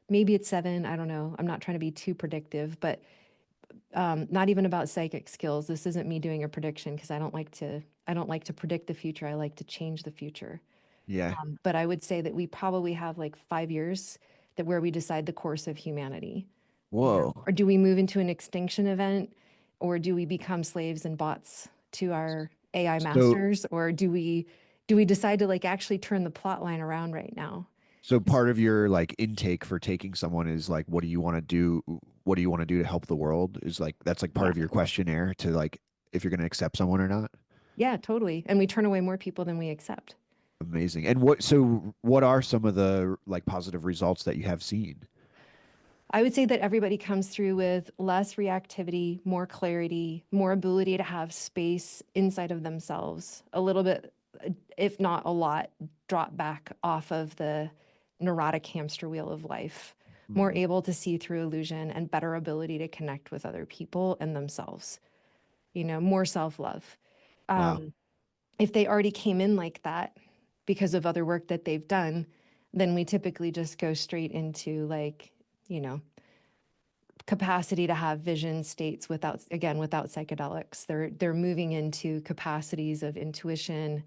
maybe it's 7. I don't know. I'm not trying to be too predictive, but not even about psychic skills. This isn't me doing a prediction because I don't like to predict the future. I like to change the future. Yeah. But I would say that we probably have like 5 years that where we decide the course of humanity. Whoa. Or do we move into an extinction event, or do we become slaves and bots to our AI So masters, or do we decide to like actually turn the plot line around right now? so part of your like intake for taking someone is like what do you want to do? What do you want to do to help the world? Is like that's like part Yeah. of your questionnaire to like if you're going to accept someone or not. Yeah, totally. And we turn away more people than we accept. Amazing. And what are some of the like positive results that you have seen? I would say that everybody comes through with less reactivity, more clarity, more ability to have space inside of themselves, a little bit, if not a lot, drop back off of the neurotic hamster wheel of life, more Hmm. able to see through illusion and better ability to connect with other people and themselves, more self love. Wow. If they already came in like that because of other work that they've done, then we typically just go straight into like, you know, capacity to have vision states without psychedelics. They're moving into capacities of intuition,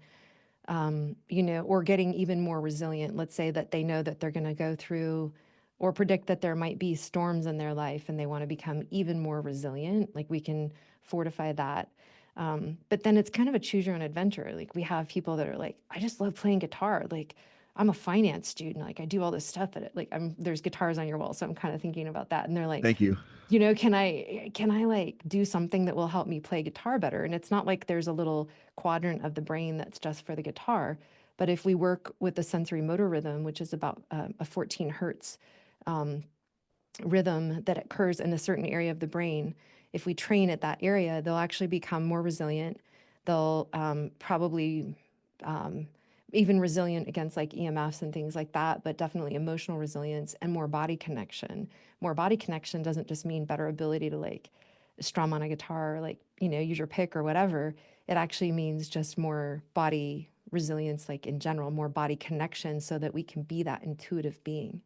or getting even more resilient. Let's say that they know that they're going to go through or predict that there might be storms in their life and they want to become even more resilient. Like we can fortify that. But then it's kind of a choose your own adventure. Like we have people that are like, I just love playing guitar. Like I'm a finance student. Like I do all this stuff at it. Like there's guitars on your wall. So I'm kind of thinking about that. And they're like, Thank you. can I like do something that will help me play guitar better? And it's not like there's a little quadrant of the brain that's just for the guitar, but if we work with the sensory motor rhythm, which is about a 14 hertz rhythm that occurs in a certain area of the brain, if we train at that area, they'll actually become more resilient. They'll probably even resilient against like EMFs and things like that, but definitely emotional resilience and more body connection. More body connection doesn't just mean better ability to like strum on a guitar, or like, use your pick or whatever. It actually means just more body resilience, like in general, more body connection so that we can be that intuitive being,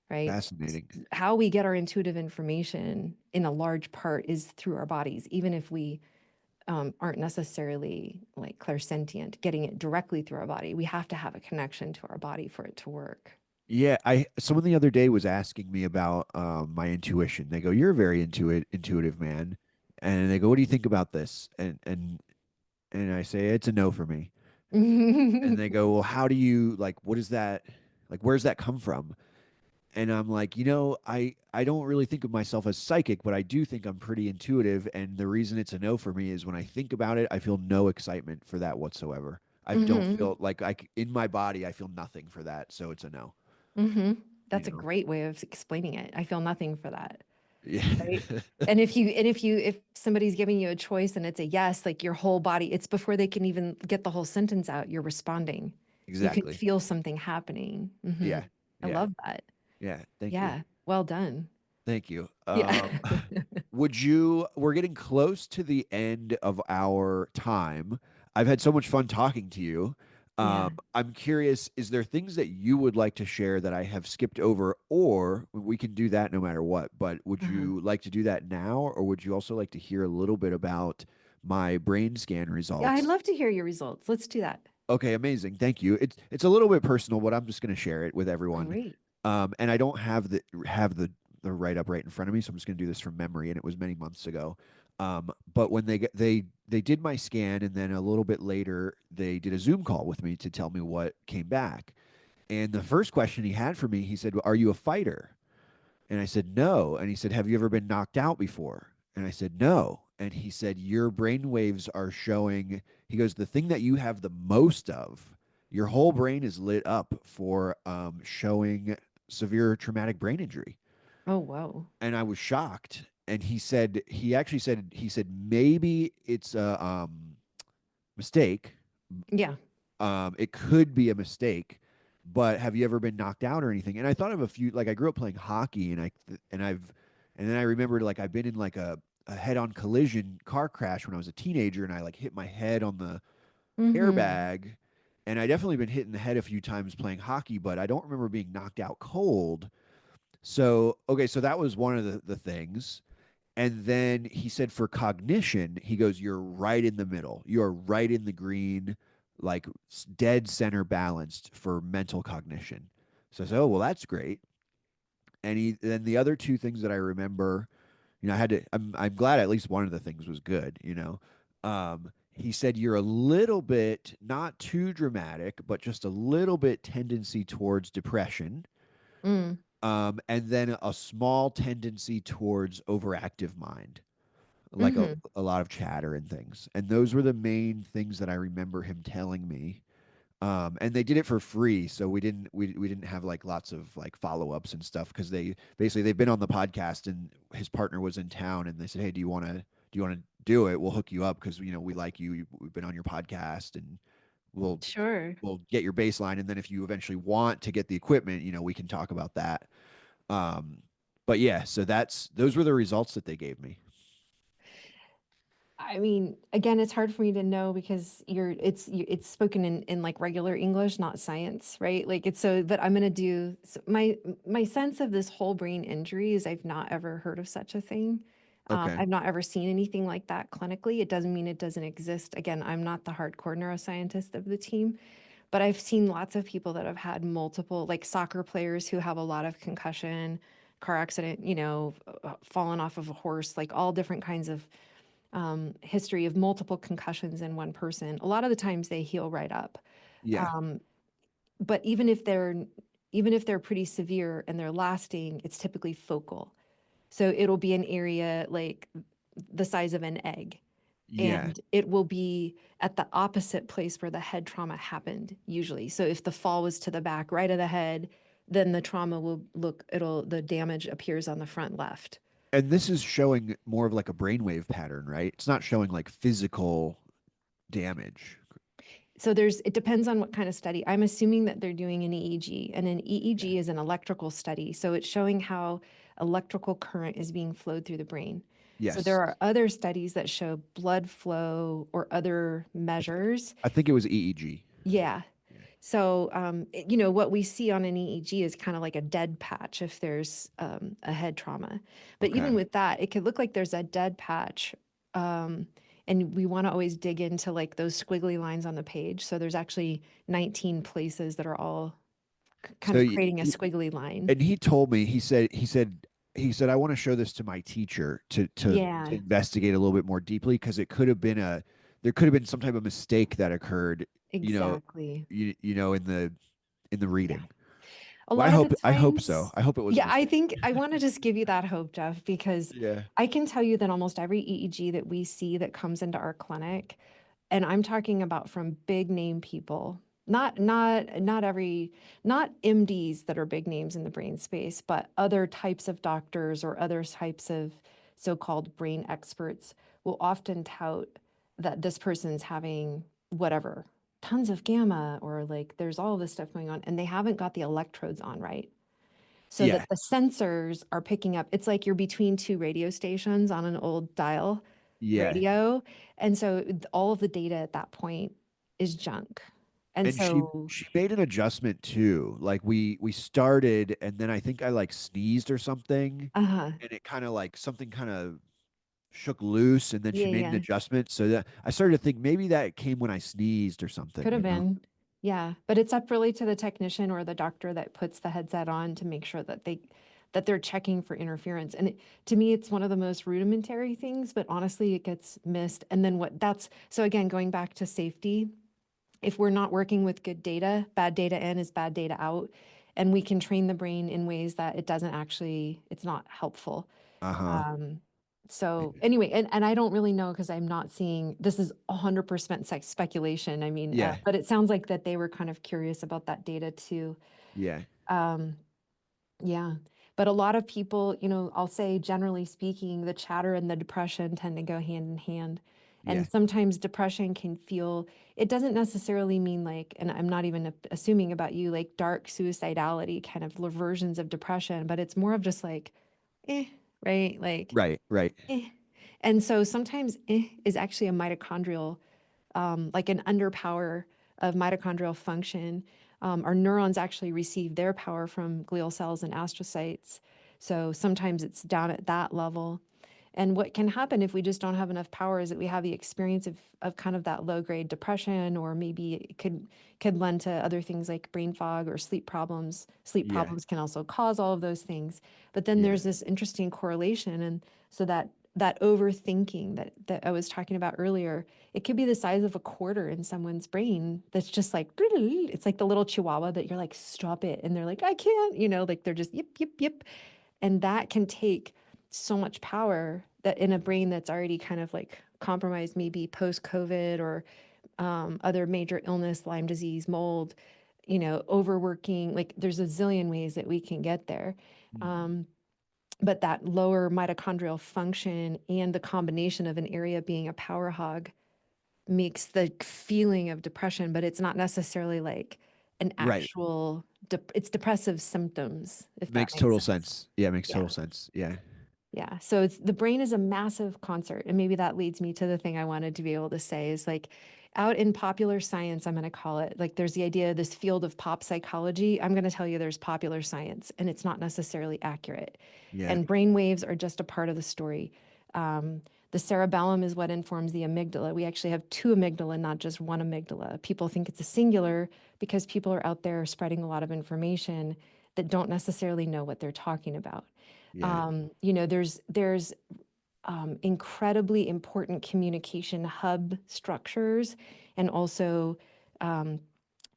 right? Fascinating. How we get our intuitive information in a large part is through our bodies, even if we aren't necessarily like clairsentient, getting it directly through our body. We have to have a connection to our body for it to work. Yeah, I someone the other day was asking me about my intuition. They go, "You're a very intuitive man," and they go, "What do you think about this?" And I say, "It's a no for me." And they go, "Well, how do you like? What is that? Like, where's that come from?" And I'm like, I don't really think of myself as psychic, but I do think I'm pretty intuitive. And the reason it's a no for me is when I think about it, I feel no excitement for that whatsoever. I don't Hmm. feel like in my body, I feel nothing for that. So it's a no, Hmm. you That's a know? great way of explaining it. I feel nothing for that. Right. Yeah, If somebody's giving you a choice and it's a yes, like your whole body, it's before they can even get the whole sentence out, you're responding. You can exactly. feel something happening. Yeah, I yeah, love that. yeah. Thank you. Yeah. Well done. Thank you. Yeah. We're getting close to the end of our time. I've had so much fun talking to you. Yeah. I'm curious, is there things that you would like to share that I have skipped over, or we can do that no matter what, but would Uh-huh. you like to do that now, or would you also like to hear a little bit about my brain scan Yeah, I'd results? love to hear your results. Let's do that. Okay, amazing. Thank you. It's a little bit personal, but I'm just going to share it with everyone. Great. And I don't have the write up right in front of me, so I'm just going to do this from memory. And it was many months ago. But when they did my scan, and then a little bit later they did a Zoom call with me to tell me what came back. And the first question he had for me, he said, "Are you a fighter?" And I said, "No." And he said, "Have you ever been knocked out before?" And I said, "No." and he said your brain waves are showing. He goes, the thing that you have the most of, your whole brain is lit up for showing severe traumatic brain injury. Oh, whoa. And I was shocked. And he actually said, maybe it's a mistake. Yeah. It could be a mistake, but have you ever been knocked out or anything? And I thought of a few. Like I grew up playing hockey, and then I remembered like I've been in like a head-on collision car crash when I was a teenager, and I like hit my head on the Mm-hmm. airbag, and I definitely been hit in the head a few times playing hockey, but I don't remember being knocked out cold. So okay, so that was one of the things. And then he said for cognition, he goes, you're right in the middle. You're right in the green, like dead center balanced for mental cognition. So I said, oh, well, that's great. And then the other two things that I remember, I had to, I'm glad at least one of the things was good, he said, you're a little bit, not too dramatic, but just a little bit tendency towards depression. Mm. And then a small tendency towards overactive mind, like Mm-hmm. a lot of chatter and things. And those were the main things that I remember him telling me. And they did it for free, so we didn't have like lots of like follow-ups and stuff because they've been on the podcast and his partner was in town and they said, hey, do you want to do it? We'll hook you up because we like you. We've been on your podcast and we'll Sure. we'll get your baseline, and then if you eventually want to get the equipment, we can talk about that. Um, but yeah, so those were the results that they gave me. I mean, again, it's hard for me to know because it's spoken in like regular English, not science, right? Like it's so, but I'm gonna do so my sense of this whole brain injury is I've not ever heard of such a thing. Okay. I've not ever seen anything like that clinically. It doesn't mean it doesn't exist. Again, I'm not the hardcore neuroscientist of the team, but I've seen lots of people that have had multiple, like soccer players who have a lot of concussion, car accident, fallen off of a horse, like all different kinds of history of multiple concussions in one person. A lot of the times they heal right up. Yeah. But even if they're pretty severe and they're lasting, it's typically focal. So it'll be an area like the size of an egg. Yeah. And it will be at the opposite place where the head trauma happened, usually. So if the fall was to the back right of the head, then the trauma will the damage appears on the front left. And this is showing more of like a brainwave pattern, right? It's not showing like physical damage. So it depends on what kind of study. I'm assuming that they're doing an EEG, and an Yeah. EEG is an electrical study. So it's showing how electrical current is being flowed through the brain. So there Yes. are other studies that show blood flow or other measures. I think it was EEG. Yeah. Yeah. So, what we see on an EEG is kind of like a dead patch if there's a head trauma. But even Okay. with that, it could look like there's a dead patch. Um, and we want to always dig into like those squiggly lines on the page. So there's actually 19 places that are all kind So of creating a squiggly line. and he told me, he said I want to show this to my teacher to Yeah, investigate a little bit more deeply because it could have been a there could have been some type of mistake that occurred, you know, exactly. in the Yeah. reading. A Well, lot of the I hope so. times, I hope it was a yeah, I mistake. think I want to just give you that hope, Jeff, because Yeah. I can tell you that almost every EEG that we see that comes into our clinic, and I'm talking about from big name people, not MDs that are big names in the brain space, but other types of doctors or other types of so-called brain experts will often tout that this person's having whatever, tons of gamma, or like there's all this stuff going on, and they haven't got the electrodes on right. So that Yeah. the sensors are picking up, it's like you're between two radio stations on an old dial Yeah. radio. And so all of the data at that point is junk. And And so, she made an adjustment too. Like we started and then I think I like sneezed or something uh-huh. and it kind of like something kind of shook loose and then she Yeah, made an yeah. adjustment so that I started to think maybe that came when I sneezed or Could have something. been. Yeah. But it's up really to the technician or the doctor that puts the headset on to make sure that they're checking for interference. And to me, it's one of the most rudimentary things, but honestly, it gets missed. And then so again, going back to safety, if we're not working with good data, bad data in is bad data out. And we can train the brain in ways that it's not helpful. Uh-huh. Um, So anyway, and I don't really know because I'm not seeing, this is 100% speculation. I mean, Yeah. but it sounds like that they were kind of curious about that data too. Yeah. Um, yeah. But a lot of people, I'll say generally speaking, the chatter and the depression tend to go hand in hand. And Yeah. sometimes depression can feel, it doesn't necessarily mean like, and I'm not even assuming about you, like dark suicidality kind of versions of depression, but it's more of just like, eh, right? Like, Right. Right. eh. And so sometimes is actually a mitochondrial, like an underpower of mitochondrial function. Our neurons actually receive their power from glial cells and astrocytes. So sometimes it's down at that level. And what can happen if we just don't have enough power is that we have the experience of kind of that low grade depression, or maybe it could lend to other things like brain fog or sleep problems. Sleep Yeah. problems can also cause all of those things. But then Yeah. there's this interesting correlation. And so that overthinking that I was talking about earlier, it could be the size of a quarter in someone's brain that's just like, it's like the little chihuahua that you're like, stop it. And they're like, I can't, like they're just yip, yip, yip. And that can take so much power that in a brain that's already kind of like compromised, maybe post COVID or other major illness, Lyme disease, mold, overworking. Like there's a zillion ways that we can get there. Mhm. Um, but that lower mitochondrial function and the combination of an area being a power hog makes the feeling of depression, but it's not necessarily like an Right. actual, it's depressive symptoms, if that Makes makes total sense. sense. Yeah, makes Yeah. total sense. Yeah. Yeah. So it's the brain is a massive concert. And maybe that leads me to the thing I wanted to be able to say is like out in popular science, I'm going to call it like there's the idea of this field of pop psychology. I'm going to tell you there's popular science and it's not necessarily accurate. Yeah. And brain waves are just a part of the story. Um, the cerebellum is what informs the amygdala. We actually have two amygdala, not just one amygdala. People think it's a singular because people are out there spreading a lot of information that don't necessarily know what they're talking about. Yeah. There's incredibly important communication hub structures and also um,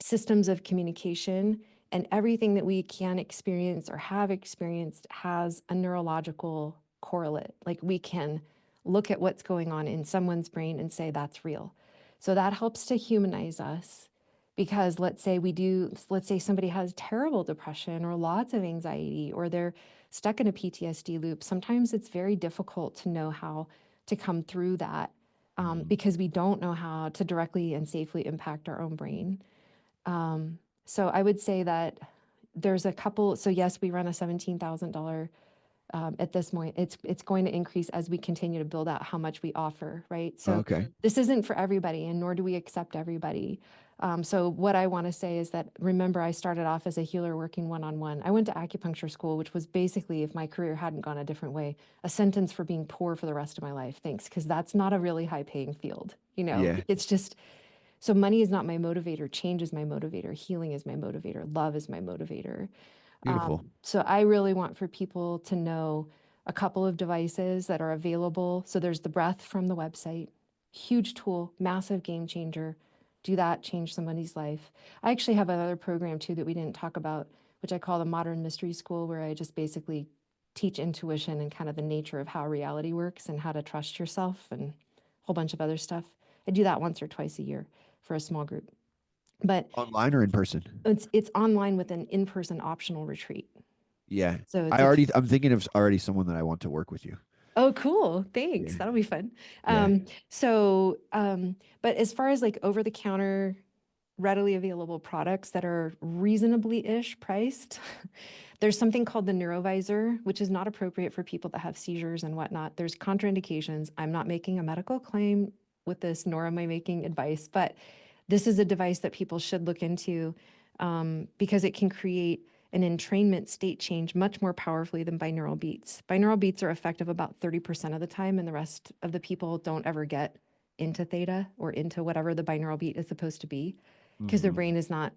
systems of communication, and everything that we can experience or have experienced has a neurological correlate. Like we can look at what's going on in someone's brain and say that's real. So that helps to humanize us, because let's say somebody has terrible depression or lots of anxiety, or they're stuck in a PTSD loop. Sometimes it's very difficult to know how to come through that, Mhm. because we don't know how to directly and safely impact our own brain. So I would say that there's a couple. So yes, we run a $17,000 at this point. It's going to increase as we continue to build out how much we offer, right? So Okay. this isn't for everybody, and nor do we accept everybody. So what I want to say is that, remember, I started off as a healer working one-on-one. I went to acupuncture school, which was basically, if my career hadn't gone a different way, a sentence for being poor for the rest of my life. Thanks, because that's not a really high-paying field. Yeah. It's just, so money is not my motivator. Change is my motivator. Healing is my motivator. Love is my motivator. Beautiful. So I really want for people to know a couple of devices that are available. So there's the breath from the website, huge tool, massive game changer. Do that, change somebody's life. I actually have another program too that we didn't talk about, which I call the Modern Mystery School, where I just basically teach intuition and kind of the nature of how reality works and how to trust yourself and a whole bunch of other stuff. I do that once or twice a year for a small group. But Online or in person? it's online with an in-person optional retreat. Yeah. So it's a I'm thinking of already someone that I want to work with you. Oh, cool. Thanks. Yeah. That'll be fun. Yeah. But as far as like over the counter, readily available products that are reasonably-ish priced, there's something called the neurovisor, which is not appropriate for people that have seizures and whatnot. There's contraindications. I'm not making a medical claim with this, nor am I making advice, but this is a device that people should look into, because it can create an entrainment state change much more powerfully than binaural beats. Binaural beats are effective about 30% of the time, and the rest of the people don't ever get into theta or into whatever the binaural beat is supposed to be, because their Hmm. brain is not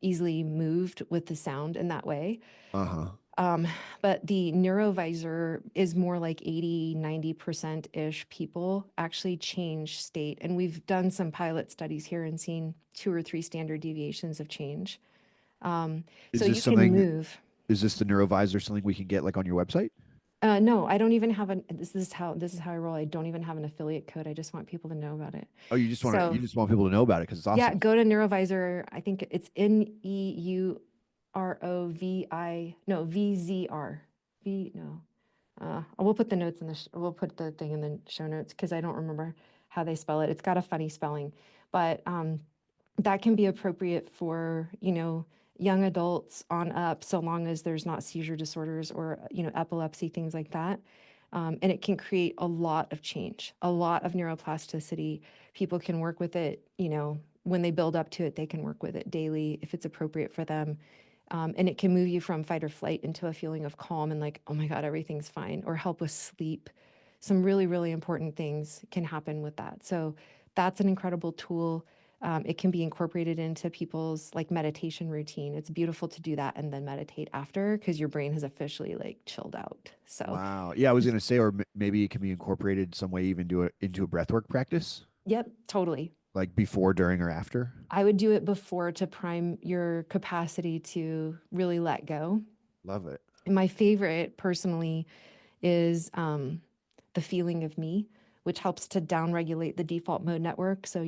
easily moved with the sound in that way. Uh-huh. But the neurovisor is more like 80, 90% ish people actually change state. And we've done some pilot studies here and seen 2 or 3 standard deviations of change. So Is this you can something move. is this the neurovisor something we can get like on your website? No, I don't even have an, this is how I roll. I don't even have an affiliate code. I just want people to know about it. Oh, you So just want people to know about it because it's yeah, awesome. go to Neurovisor. I think it's Neurovi, no, VZR. No. We'll put the notes in the, we'll put the thing in the show notes because I don't remember how they spell it. It's got a funny spelling, but that can be appropriate for, young adults on up, so long as there's not seizure disorders or, epilepsy, things like that. And it can create a lot of change, a lot of neuroplasticity. People can work with it, when they build up to it, they can work with it daily if it's appropriate for them. And it can move you from fight or flight into a feeling of calm and like, oh my God, everything's fine, or help with sleep. Some really, really important things can happen with that. So that's an incredible tool. It can be incorporated into people's like meditation routine. It's beautiful to do that and then meditate after because your brain has officially like chilled out. So, Wow. Yeah, I was gonna say, or maybe it can be incorporated some way even into a breathwork practice, yep, totally. like before, during, or after. I would do it before to prime your capacity to really let go. Love it. And my favorite personally is the feeling of me, which helps to downregulate the default mode network. So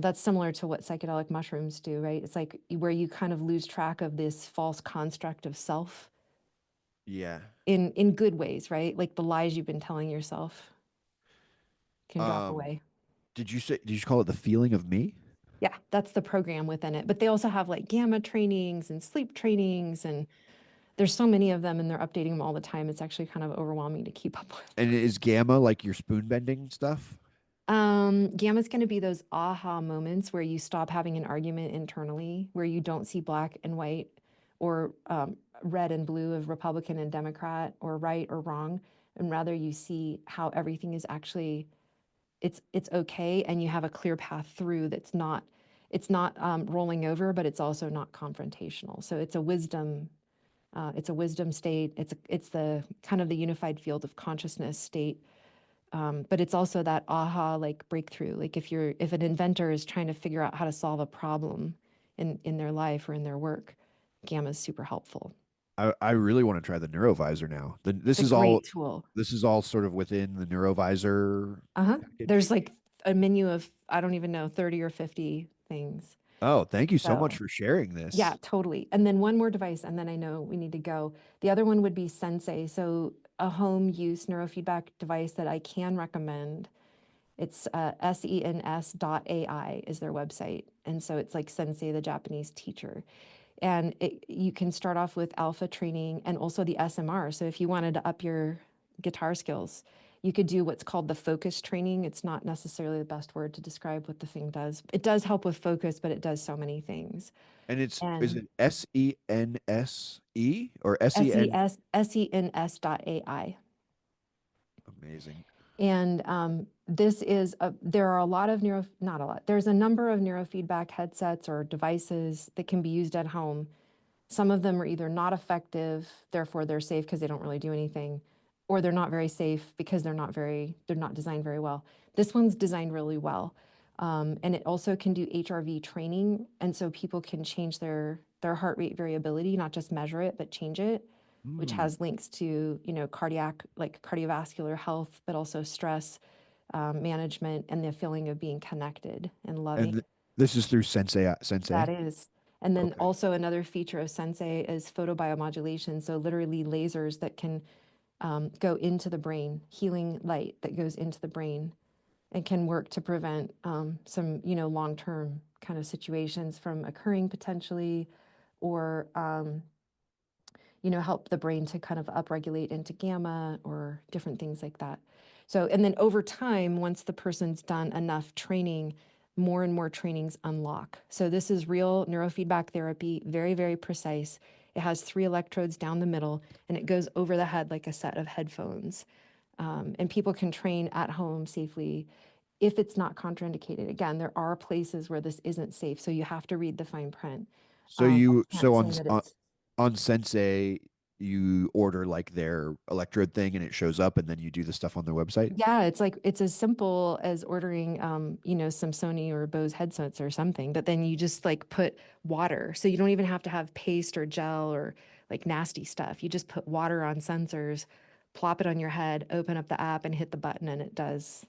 that's similar to what psychedelic mushrooms do, right? It's like where you kind of lose track of this false construct of self Yeah. in good ways, right? Like the lies you've been telling yourself can drop Um, away. did you call it the feeling of me? Yeah, that's the program within it. But they also have like gamma trainings and sleep trainings, and there's so many of them, and they're updating them all the time. It's actually kind of overwhelming to keep up with. And is gamma like your spoon bending stuff? Gamma is going to be those aha moments where you stop having an argument internally, where you don't see black and white or red and blue of Republican and Democrat or right or wrong, and rather you see how everything is actually it's okay, and you have a clear path through that's not rolling over, but it's also not confrontational. So it's a wisdom state. It's the kind of the unified field of consciousness state, but it's also that aha like breakthrough. Like if an inventor is trying to figure out how to solve a problem in their life or in their work, gamma is super helpful. I really want to try the neurovisor now. It's a great tool. This is all sort of within the neurovisor Uh-huh. There's package. like a menu of, I don't even know, 30 or 50 things. Oh, thank you so much So for sharing yeah, this. totally. And then one more device, and then I know we need to go. The other one would be Sensei. So a home use neurofeedback device that I can recommend. It's Sens.ai is their website. And so it's like Sensei, the Japanese teacher. And you can start off with alpha training and also the SMR. So if you wanted to up your guitar skills, you could do what's called the focus training. It's not necessarily the best word to describe what the thing does. It does help with focus, but it does so many things. And is And it Sense or Sen? Sens.ai. Amazing. And there are a lot of not a lot, there's a number of neurofeedback headsets or devices that can be used at home. Some of them are either not effective, therefore they're safe because they don't really do anything, or they're not very safe because they're not designed very well. This one's designed really well. And it also can do HRV training. And so people can change their heart rate variability, not just measure it, but change it, which Hmm. has links to, cardiovascular health, but also stress management and the feeling of being connected and And loving. this is through Sensei. That Sensei. is. And then Okay. also another feature of Sensei is photobiomodulation. So literally lasers that can go into the brain, healing light that goes into the brain and can work to prevent some, long-term kind of situations from occurring potentially, or help the brain to kind of upregulate into gamma or different things like that. So, and then over time, once the person's done enough training, more and more trainings unlock. So this is real neurofeedback therapy, very, very precise. It has 3 electrodes down the middle and it goes over the head like a set of headphones. And people can train at home safely if it's not contraindicated. Again, there are places where this isn't safe, so you have to read the fine print. I can't say that it's On Sensei you order like their electrode thing and it shows up and then you do the stuff on their website. Yeah, it's like it's as simple as ordering, some Sony or Bose headsets or something, but then you just like put water. So you don't even have to have paste or gel or like nasty stuff. You just put water on sensors, plop it on your head, open up the app and hit the button and it does,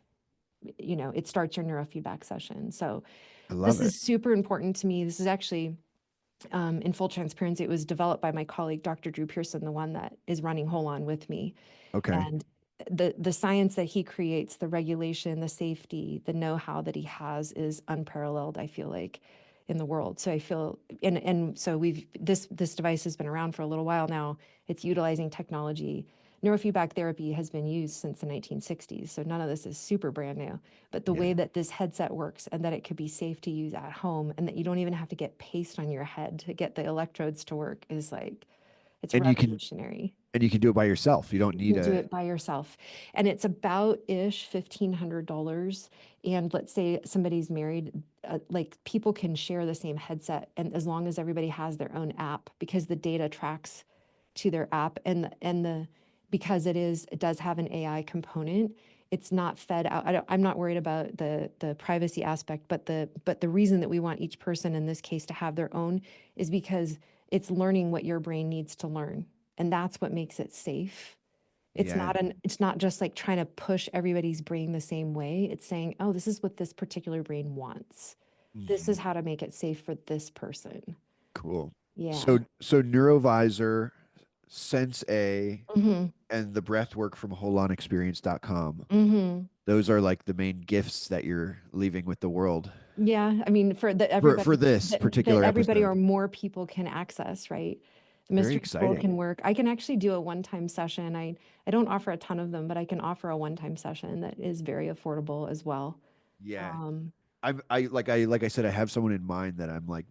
it starts your neurofeedback session. So I love this it. is super important to me. This is actually, in full transparency, it was developed by my colleague, Dr. Drew Pearson, the one that is running Holon with me. Okay. And the science that he creates, the regulation, the safety, the know-how that he has is unparalleled, I feel like, in the world. So I feel, and so this device has been around for a little while now. It's utilizing technology. Neurofeedback therapy has been used since the 1960s, so none of this is super brand new. But the Yeah. way that this headset works and that it could be safe to use at home and that you don't even have to get paste on your head to get the electrodes to work is like, it's And you can revolutionary. and you can do it by yourself. You don't You need can do a it by yourself. And it's about ish $1,500. And let's say somebody's married, like people can share the same headset and as long as everybody has their own app because the data tracks to their app and because it does have an AI component, it's not fed out. I'm not worried about the privacy aspect, but the reason that we want each person in this case to have their own is because it's learning what your brain needs to learn. And that's what makes it safe. yeah. It's not just like trying to push everybody's brain the same way. It's saying, "Oh, this is what this particular brain wants. This Mhm. is how to make it safe for this person." Cool. Yeah. So Neurovisor, Sense.A, Hmm. and the breath work from holonexperience.com. Hmm. Those are like the main gifts that you're leaving with the world Yeah. I mean, for that for everybody this that particular everybody or episode. more people can access, right? The Very mystery school exciting. can work. I can actually do a one-time session. I don't offer a ton of them, but I can offer a one-time session that is very affordable as well. Yeah. Um, I said I have someone in mind that I'm like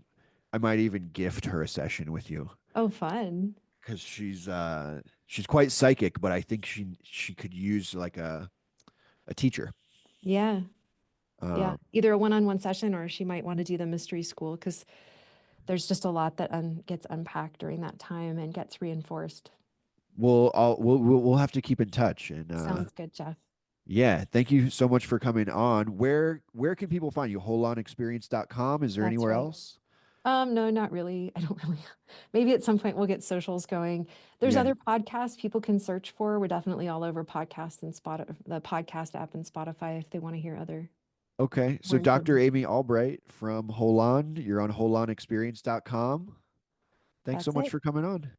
I might even gift her a session with you oh, fun. because she's quite psychic, but I think she could use like a teacher. Yeah. Yeah, Um, either a one-on-one session or she might want to do the mystery school because there's just a lot that gets unpacked during that time and gets reinforced. we'll have to keep in touch and Sounds good, Jeff. yeah, thank you so much for coming on. Where can people find you? Holonexperience.com. Is there That's anywhere right. else? No, not really. I don't really. Maybe at some point we'll get socials going. There's Yeah. other podcasts people can search for. We're definitely all over podcasts and the podcast app and Spotify if they want to hear other Okay. more So Dr. information. Amy Albright from Holon, you're on holonexperience.com. Thanks so That's much it. for coming on.